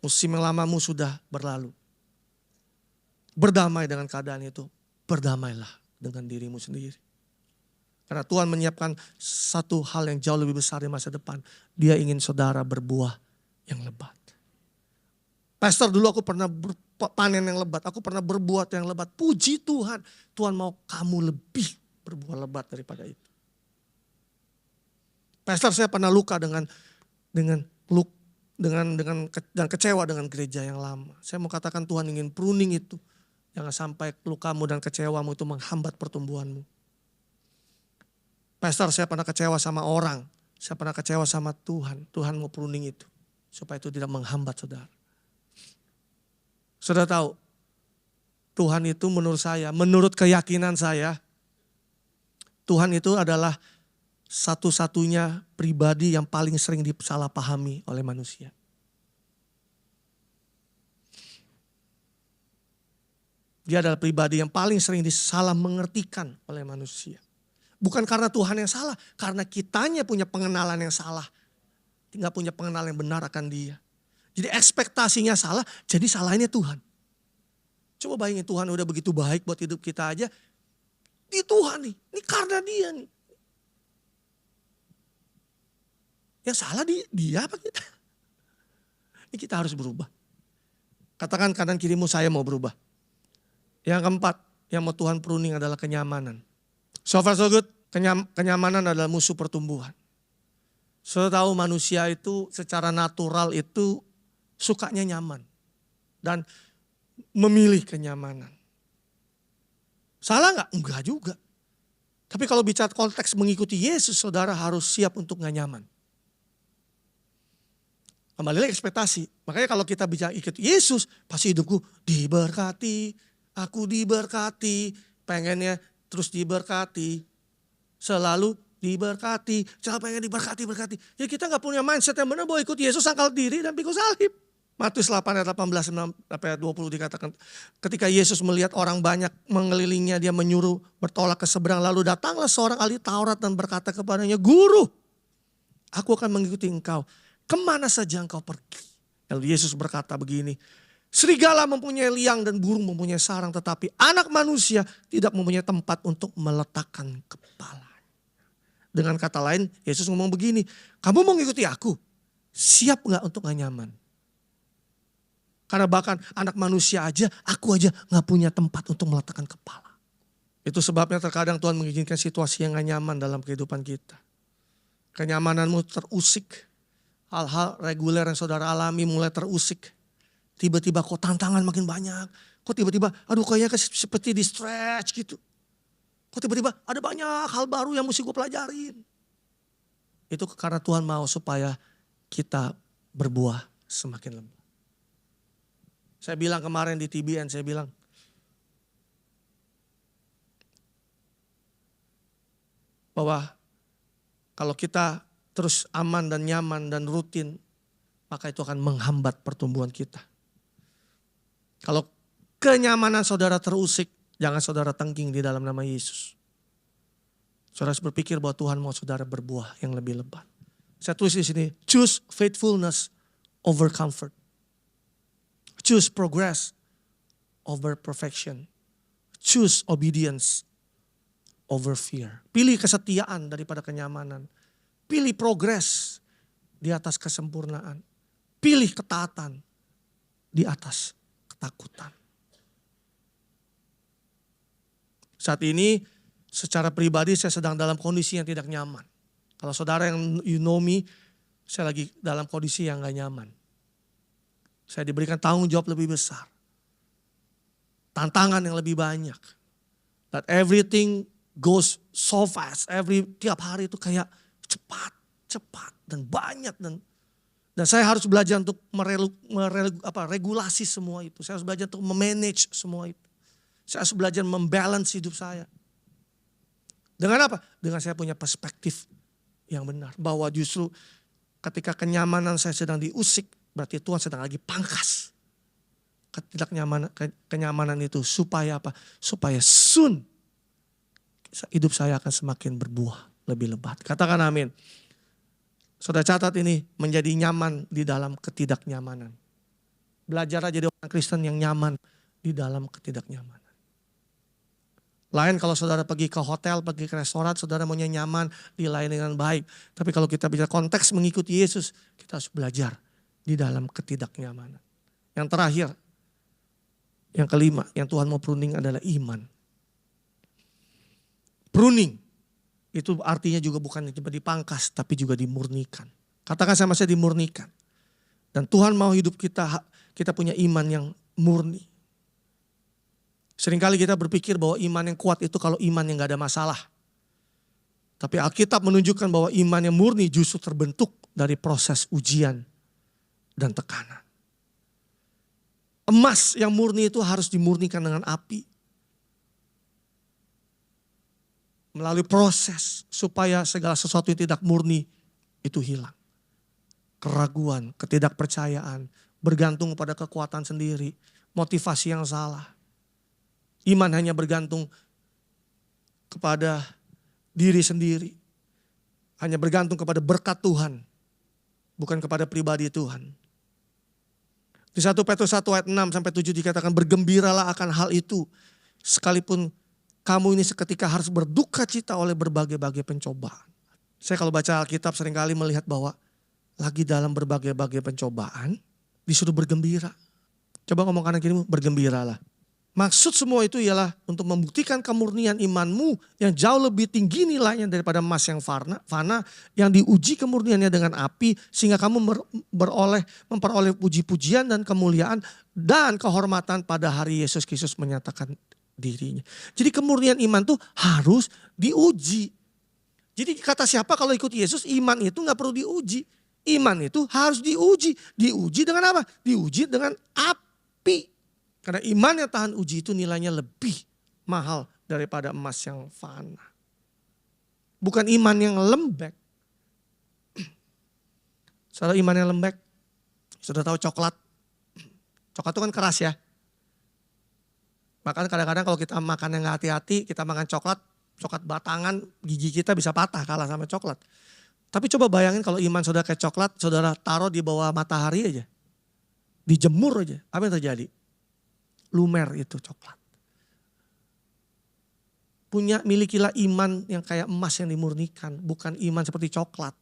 Musim yang lamamu sudah berlalu. Berdamai dengan keadaan itu, berdamailah dengan dirimu sendiri. Karena Tuhan menyiapkan satu hal yang jauh lebih besar di masa depan. Dia ingin saudara berbuah yang lebat. Pastor, dulu aku pernah panen yang lebat, aku pernah berbuat yang lebat. Puji Tuhan, Tuhan mau kamu lebih berbuah lebat daripada itu. Pastor, saya pernah luka dengan kecewa dengan gereja yang lama. Saya mau katakan Tuhan ingin pruning itu. Jangan sampai lukamu dan kecewamu itu menghambat pertumbuhanmu. Pastor, saya pernah kecewa sama orang. Saya pernah kecewa sama Tuhan. Tuhan mau pruning itu. Supaya itu tidak menghambat saudara. Saudara tahu, Tuhan itu menurut saya, menurut keyakinan saya, Tuhan itu adalah satu-satunya pribadi yang paling sering disalahpahami oleh manusia. Dia adalah pribadi yang paling sering disalah mengertikan oleh manusia. Bukan karena Tuhan yang salah, karena kitanya punya pengenalan yang salah. Tidak punya pengenalan yang benar akan dia. Jadi ekspektasinya salah, jadi salahnya Tuhan. Coba bayangin Tuhan udah begitu baik buat hidup kita aja. Ini Tuhan nih, ini karena dia nih. Yang salah dia apa kita? Ini kita harus berubah. Katakan kanan kirimu, saya mau berubah. Yang keempat, yang mau Tuhan pruning adalah kenyamanan. So far so good, kenyamanan adalah musuh pertumbuhan. Saudara tahu manusia itu secara natural itu sukanya nyaman. Dan memilih kenyamanan. Salah nggak? Enggak juga. Tapi kalau bicara konteks mengikuti Yesus, saudara harus siap untuk nggak nyaman. Kembali lagi ekspektasi. Makanya kalau kita bicara ikut Yesus, pasti hidupku diberkati, aku diberkati, pengennya terus diberkati, selalu diberkati, jangan pengen diberkati. Ya kita gak punya mindset yang benar bahwa ikut Yesus sangkal diri dan pikul salib. Matius 8 ayat 18 sampai 20 dikatakan, ketika Yesus melihat orang banyak mengelilingnya, dia menyuruh bertolak ke seberang, lalu datanglah seorang ahli Taurat dan berkata kepadanya, Guru, aku akan mengikuti engkau. Kemana saja engkau pergi? Lalu Yesus berkata begini, serigala mempunyai liang dan burung mempunyai sarang, tetapi anak manusia tidak mempunyai tempat untuk meletakkan kepala. Dengan kata lain, Yesus ngomong begini, kamu mau ngikuti aku? Siap gak untuk gak nyaman? Karena bahkan anak manusia aja, aku aja gak punya tempat untuk meletakkan kepala. Itu sebabnya terkadang Tuhan mengizinkan situasi yang gak nyaman dalam kehidupan kita. Kenyamananmu terusik. Hal-hal reguler yang saudara alami mulai terusik. Tiba-tiba kok tantangan makin banyak. Kok tiba-tiba aduh kayaknya seperti di stretch gitu. Kok tiba-tiba ada banyak hal baru yang mesti gue pelajarin. Itu karena Tuhan mau supaya kita berbuah semakin lebat. Saya bilang kemarin di TBN, saya bilang bahwa kalau kita terus aman dan nyaman dan rutin, maka itu akan menghambat pertumbuhan kita. Kalau kenyamanan saudara terusik, jangan saudara tengking di dalam nama Yesus. Saudara harus berpikir bahwa Tuhan mau saudara berbuah yang lebih lebat. Saya tulis di sini, choose faithfulness over comfort. Choose progress over perfection. Choose obedience over fear. Pilih kesetiaan daripada kenyamanan. Pilih progres di atas kesempurnaan. Pilih ketaatan di atas ketakutan. Saat ini secara pribadi saya sedang dalam kondisi yang tidak nyaman. Kalau saudara yang you know me, saya lagi dalam kondisi yang gak nyaman. Saya diberikan tanggung jawab lebih besar. Tantangan yang lebih banyak. That everything goes so fast. Tiap hari itu kayak cepat dan banyak. Dan saya harus belajar untuk regulasi semua itu. Saya harus belajar untuk memanage semua itu. Saya harus belajar membalance hidup saya. Dengan apa? Dengan saya punya perspektif yang benar. Bahwa justru ketika kenyamanan saya sedang diusik, berarti Tuhan sedang lagi pangkas kenyamanan itu. Supaya apa? Supaya soon hidup saya akan semakin berbuah lebih lebat. Katakan amin. Saudara catat ini, menjadi nyaman di dalam ketidaknyamanan. Belajar jadi orang Kristen yang nyaman di dalam ketidaknyamanan. Lain kalau saudara pergi ke hotel, pergi ke restoran, saudara maunya nyaman, dilayani dengan baik. Tapi kalau kita bicara konteks mengikuti Yesus, kita harus belajar di dalam ketidaknyamanan. Yang terakhir, yang kelima, yang Tuhan mau pruning adalah iman. Pruning, itu artinya juga bukan cuma dipangkas, tapi juga dimurnikan. Katakan sama saya, dimurnikan. Dan Tuhan mau hidup kita punya iman yang murni. Seringkali kita berpikir bahwa iman yang kuat itu kalau iman yang gak ada masalah. Tapi Alkitab menunjukkan bahwa iman yang murni justru terbentuk dari proses ujian dan tekanan. Emas yang murni itu harus dimurnikan dengan api. Melalui proses supaya segala sesuatu yang tidak murni itu hilang. Keraguan, ketidakpercayaan, bergantung pada kekuatan sendiri, motivasi yang salah. Iman hanya bergantung kepada diri sendiri. Hanya bergantung kepada berkat Tuhan. Bukan kepada pribadi Tuhan. Di 1 Petrus 1 ayat 6-7 dikatakan, bergembiralah akan hal itu. Sekalipun kamu ini seketika harus berduka cita oleh berbagai-bagai pencobaan. Saya kalau baca Alkitab seringkali melihat bahwa lagi dalam berbagai-bagai pencobaan disuruh bergembira. Coba ngomong kanan kirimu, bergembiralah. Maksud semua itu ialah untuk membuktikan kemurnian imanmu yang jauh lebih tinggi nilainya daripada emas yang fana yang diuji kemurniannya dengan api sehingga kamu memperoleh puji-pujian dan kemuliaan dan kehormatan pada hari Yesus Kristus menyatakan dirinya. Jadi kemurnian iman tuh harus diuji. Jadi kata siapa kalau ikut Yesus, iman itu gak perlu diuji. Iman itu harus diuji. Diuji dengan apa? Diuji dengan api. Karena iman yang tahan uji itu nilainya lebih mahal daripada emas yang fana. Bukan iman yang lembek. Saudara, iman yang lembek, sudah tahu coklat. Coklat itu kan keras ya. Bahkan kadang-kadang kalau kita makan yang gak hati-hati, kita makan coklat batangan, gigi kita bisa patah kalah sama coklat. Tapi coba bayangin kalau iman saudara kayak coklat, saudara taruh di bawah matahari aja. Dijemur aja, apa yang terjadi? Lumer itu coklat. Milikilah iman yang kayak emas yang dimurnikan, bukan iman seperti coklat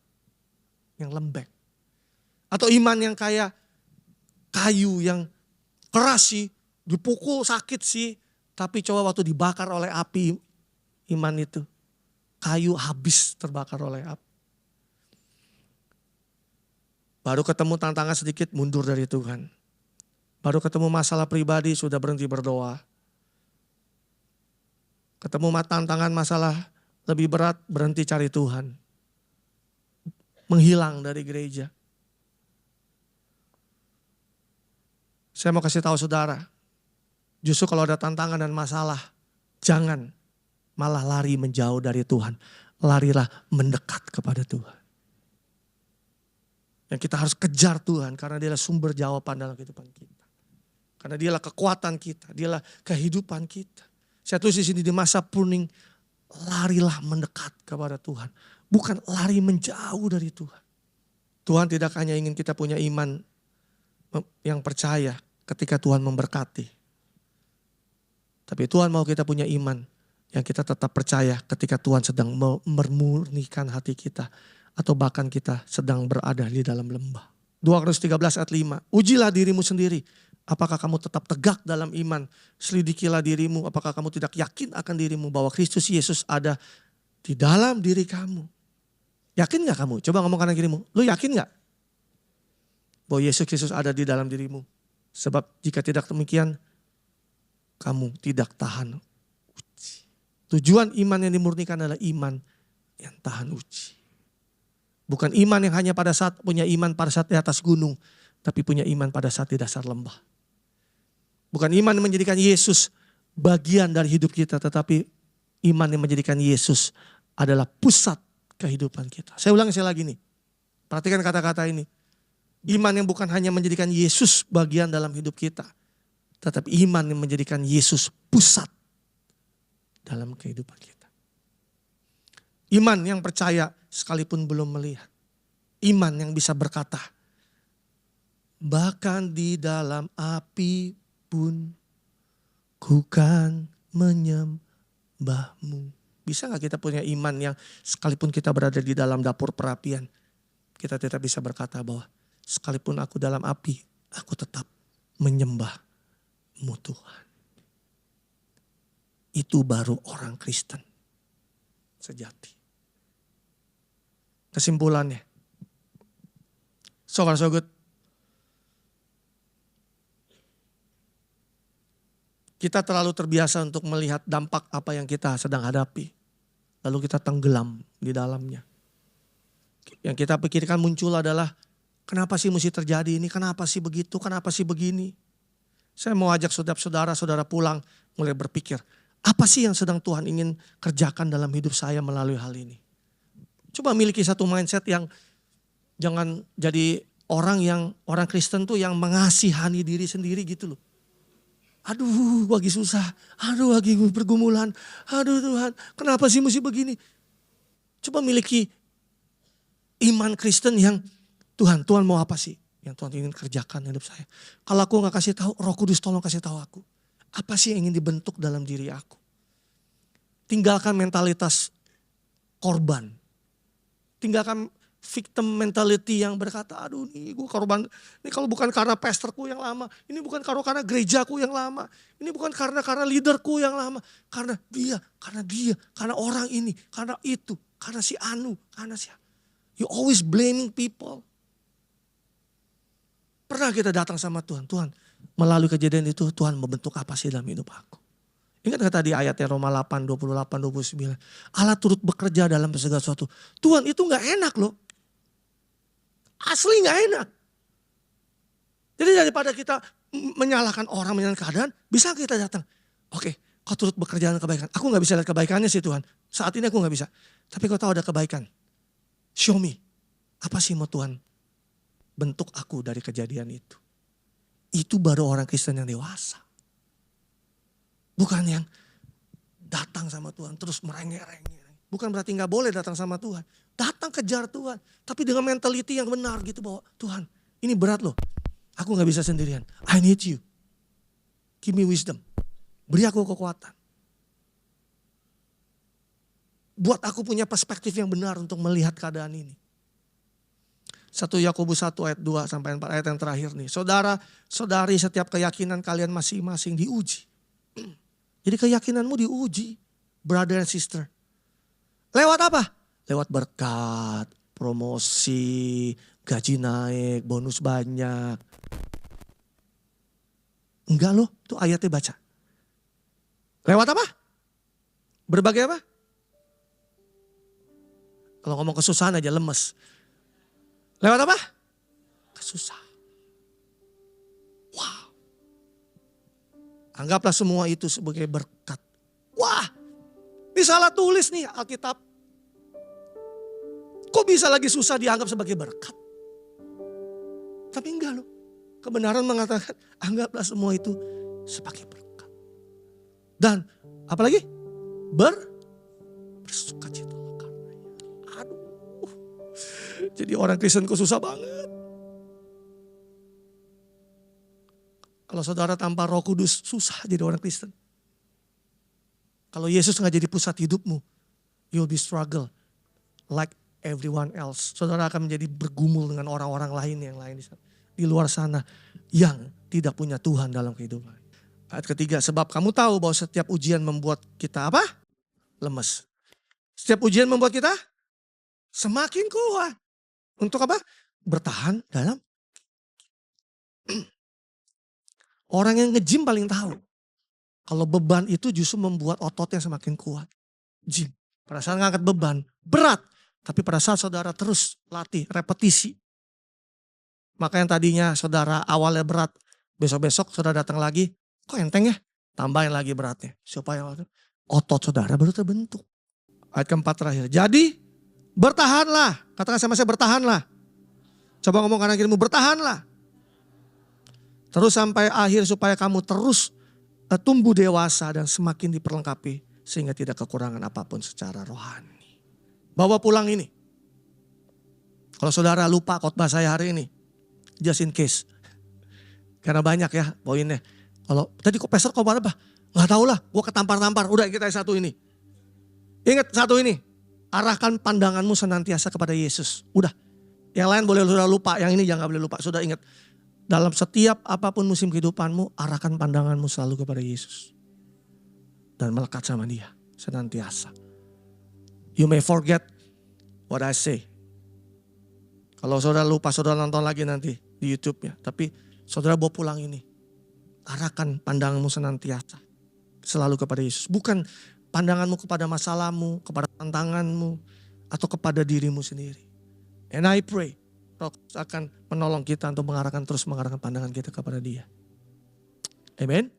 yang lembek. Atau iman yang kayak kayu yang keras sih, dipukul sakit sih, tapi coba waktu dibakar oleh api iman itu, kayu habis terbakar oleh api. Baru ketemu tantangan sedikit mundur dari Tuhan. Baru ketemu masalah pribadi sudah berhenti berdoa. Ketemu tantangan masalah lebih berat berhenti cari Tuhan. Menghilang dari gereja. Saya mau kasih tahu saudara. Justru kalau ada tantangan dan masalah, jangan malah lari menjauh dari Tuhan. larilah mendekat kepada Tuhan. Yang kita harus kejar Tuhan karena Dialah sumber jawaban dalam kehidupan kita. Karena Dialah kekuatan kita, Dialah kehidupan kita. Saya tulis di sini, di masa pruning, larilah mendekat kepada Tuhan. Bukan lari menjauh dari Tuhan. Tuhan tidak hanya ingin kita punya iman yang percaya ketika Tuhan memberkati. Tapi Tuhan mau kita punya iman yang kita tetap percaya ketika Tuhan sedang memurnikan hati kita. Atau bahkan kita sedang berada di dalam lembah. 2 Korintus 13 ayat 5. Ujilah dirimu sendiri. Apakah kamu tetap tegak dalam iman? Selidikilah dirimu. Apakah kamu tidak yakin akan dirimu bahwa Kristus Yesus ada di dalam diri kamu? Yakin gak kamu? Coba ngomong kanan kirimu. Lu yakin gak? Bahwa Yesus Kristus ada di dalam dirimu. Sebab jika tidak demikian, kamu tidak tahan uji. Tujuan iman yang dimurnikan adalah iman yang tahan uji. Bukan iman yang hanya pada saat punya iman pada saat di atas gunung. Tapi punya iman pada saat di dasar lembah. Bukan iman yang menjadikan Yesus bagian dari hidup kita. Tetapi iman yang menjadikan Yesus adalah pusat kehidupan kita. Saya ulangi lagi nih. Perhatikan kata-kata ini. Iman yang bukan hanya menjadikan Yesus bagian dalam hidup kita. Tetapi iman yang menjadikan Yesus pusat dalam kehidupan kita. Iman yang percaya sekalipun belum melihat. Iman yang bisa berkata, bahkan di dalam api pun ku kan menyembahmu. Bisa gak kita punya iman yang sekalipun kita berada di dalam dapur perapian, kita tetap bisa berkata bahwa sekalipun aku dalam api, aku tetap menyembahmu Tuhan. Itu baru orang Kristen sejati. Kesimpulannya, so far so good. Kita terlalu terbiasa untuk melihat dampak apa yang kita sedang hadapi. Lalu kita tenggelam di dalamnya. Yang kita pikirkan muncul adalah, kenapa sih mesti terjadi ini? Kenapa sih begitu? Kenapa sih begini? Saya mau ajak saudara-saudara pulang mulai berpikir, apa sih yang sedang Tuhan ingin kerjakan dalam hidup saya melalui hal ini? Coba miliki satu mindset yang jangan jadi orang Kristen tuh yang mengasihani diri sendiri gitu loh. Aduh lagi susah, aduh lagi pergumulan, aduh Tuhan kenapa sih mesti begini. Coba miliki iman Kristen yang Tuhan mau apa sih yang Tuhan ingin kerjakan hidup saya. Kalau aku gak kasih tahu, Roh Kudus tolong kasih tahu aku. Apa sih yang ingin dibentuk dalam diri aku. Tinggalkan mentalitas korban. Tinggalkan victim mentality yang berkata, aduh nih gue korban, ini kalau bukan karena pastorku yang lama, ini bukan karena gerejaku yang lama, ini bukan karena leaderku yang lama, karena dia, karena orang ini, karena itu, karena si Anu, karena si you always blaming people. Pernah kita datang sama Tuhan, Tuhan melalui kejadian itu Tuhan membentuk apa sih dalam hidup aku. Ingat gak tadi ayatnya Roma 8, 28, 29. Allah turut bekerja dalam segala sesuatu. Tuhan itu gak enak loh. Asli gak enak. Jadi daripada kita menyalahkan orang, menyalahkan keadaan, bisa kita datang. Oke, kau turut bekerja dalam kebaikan. Aku gak bisa lihat kebaikannya sih Tuhan. Saat ini aku gak bisa. Tapi kau tahu ada kebaikan. Show me. Apa sih mau Tuhan bentuk aku dari kejadian itu. Itu baru orang Kristen yang dewasa. Bukan yang datang sama Tuhan terus merengek-rengek. Bukan berarti gak boleh datang sama Tuhan. Datang kejar Tuhan. Tapi dengan mentality yang benar gitu bahwa Tuhan ini berat loh. Aku gak bisa sendirian. I need you. Give me wisdom. Beri aku kekuatan. Buat aku punya perspektif yang benar untuk melihat keadaan ini. 1 Yakobus 1 ayat 2 sampai 4 ayat yang terakhir nih. Saudara-saudari setiap keyakinan kalian masing-masing diuji. Jadi keyakinanmu diuji, brother and sister. Lewat apa? Lewat berkat, promosi, gaji naik, bonus banyak. Enggak loh, itu ayatnya baca. Lewat apa? Berbagai apa? Kalau ngomong kesusahan aja lemes. Lewat apa? Kesusahan. Wow. Anggaplah semua itu sebagai berkat. Wah, ini salah tulis nih Alkitab. Kok bisa lagi susah dianggap sebagai berkat? Tapi enggak loh. Kebenaran mengatakan anggaplah semua itu sebagai berkat. Dan apalagi? Bersukacita karenanya. Aduh. Jadi orang Kristen kok susah banget. Kalau saudara tanpa Roh Kudus susah jadi orang Kristen. Kalau Yesus nggak jadi pusat hidupmu, you'll be struggle like everyone else. Saudara akan menjadi bergumul dengan orang-orang lain yang lain di luar sana yang tidak punya Tuhan dalam kehidupan. Ayat ketiga, sebab kamu tahu bahwa setiap ujian membuat kita apa? Lemes. Setiap ujian membuat kita semakin kuat. Untuk apa? Bertahan dalam. Orang yang nge-gym paling tahu. Kalau beban itu justru membuat ototnya semakin kuat. Gym. Pada saat ngangkat beban, berat. Tapi pada saat saudara terus latih, repetisi. Maka yang tadinya saudara awalnya berat, besok-besok saudara datang lagi, kok enteng ya? Tambahin lagi beratnya. Supaya otot saudara baru terbentuk. Ayat keempat terakhir. Jadi bertahanlah. Katakan sama saya, bertahanlah. Coba ngomong kanan kirimu, bertahanlah. Terus sampai akhir supaya kamu terus tumbuh dewasa dan semakin diperlengkapi. Sehingga tidak kekurangan apapun secara rohani. Bawa pulang ini. Kalau saudara lupa khotbah saya hari ini. Just in case. Karena banyak ya poinnya. Kalau tadi kok pastor khotbah apa? Gak tau lah, gue ketampar-tampar. Udah kita satu ini. Ingat satu ini. Arahkan pandanganmu senantiasa kepada Yesus. Udah. Yang lain boleh sudah lupa, yang ini jangan boleh lupa. Sudah ingat. Dalam setiap apapun musim kehidupanmu, arahkan pandanganmu selalu kepada Yesus. Dan melekat sama dia senantiasa. You may forget what I say. Kalau saudara lupa, saudara nonton lagi nanti di YouTube-nya. Tapi saudara bawa pulang ini. Arahkan pandanganmu senantiasa selalu kepada Yesus. Bukan pandanganmu kepada masalahmu, kepada tantanganmu, atau kepada dirimu sendiri. And I pray Roh Kudus akan menolong kita untuk terus mengarahkan pandangan kita kepada Dia. Amen.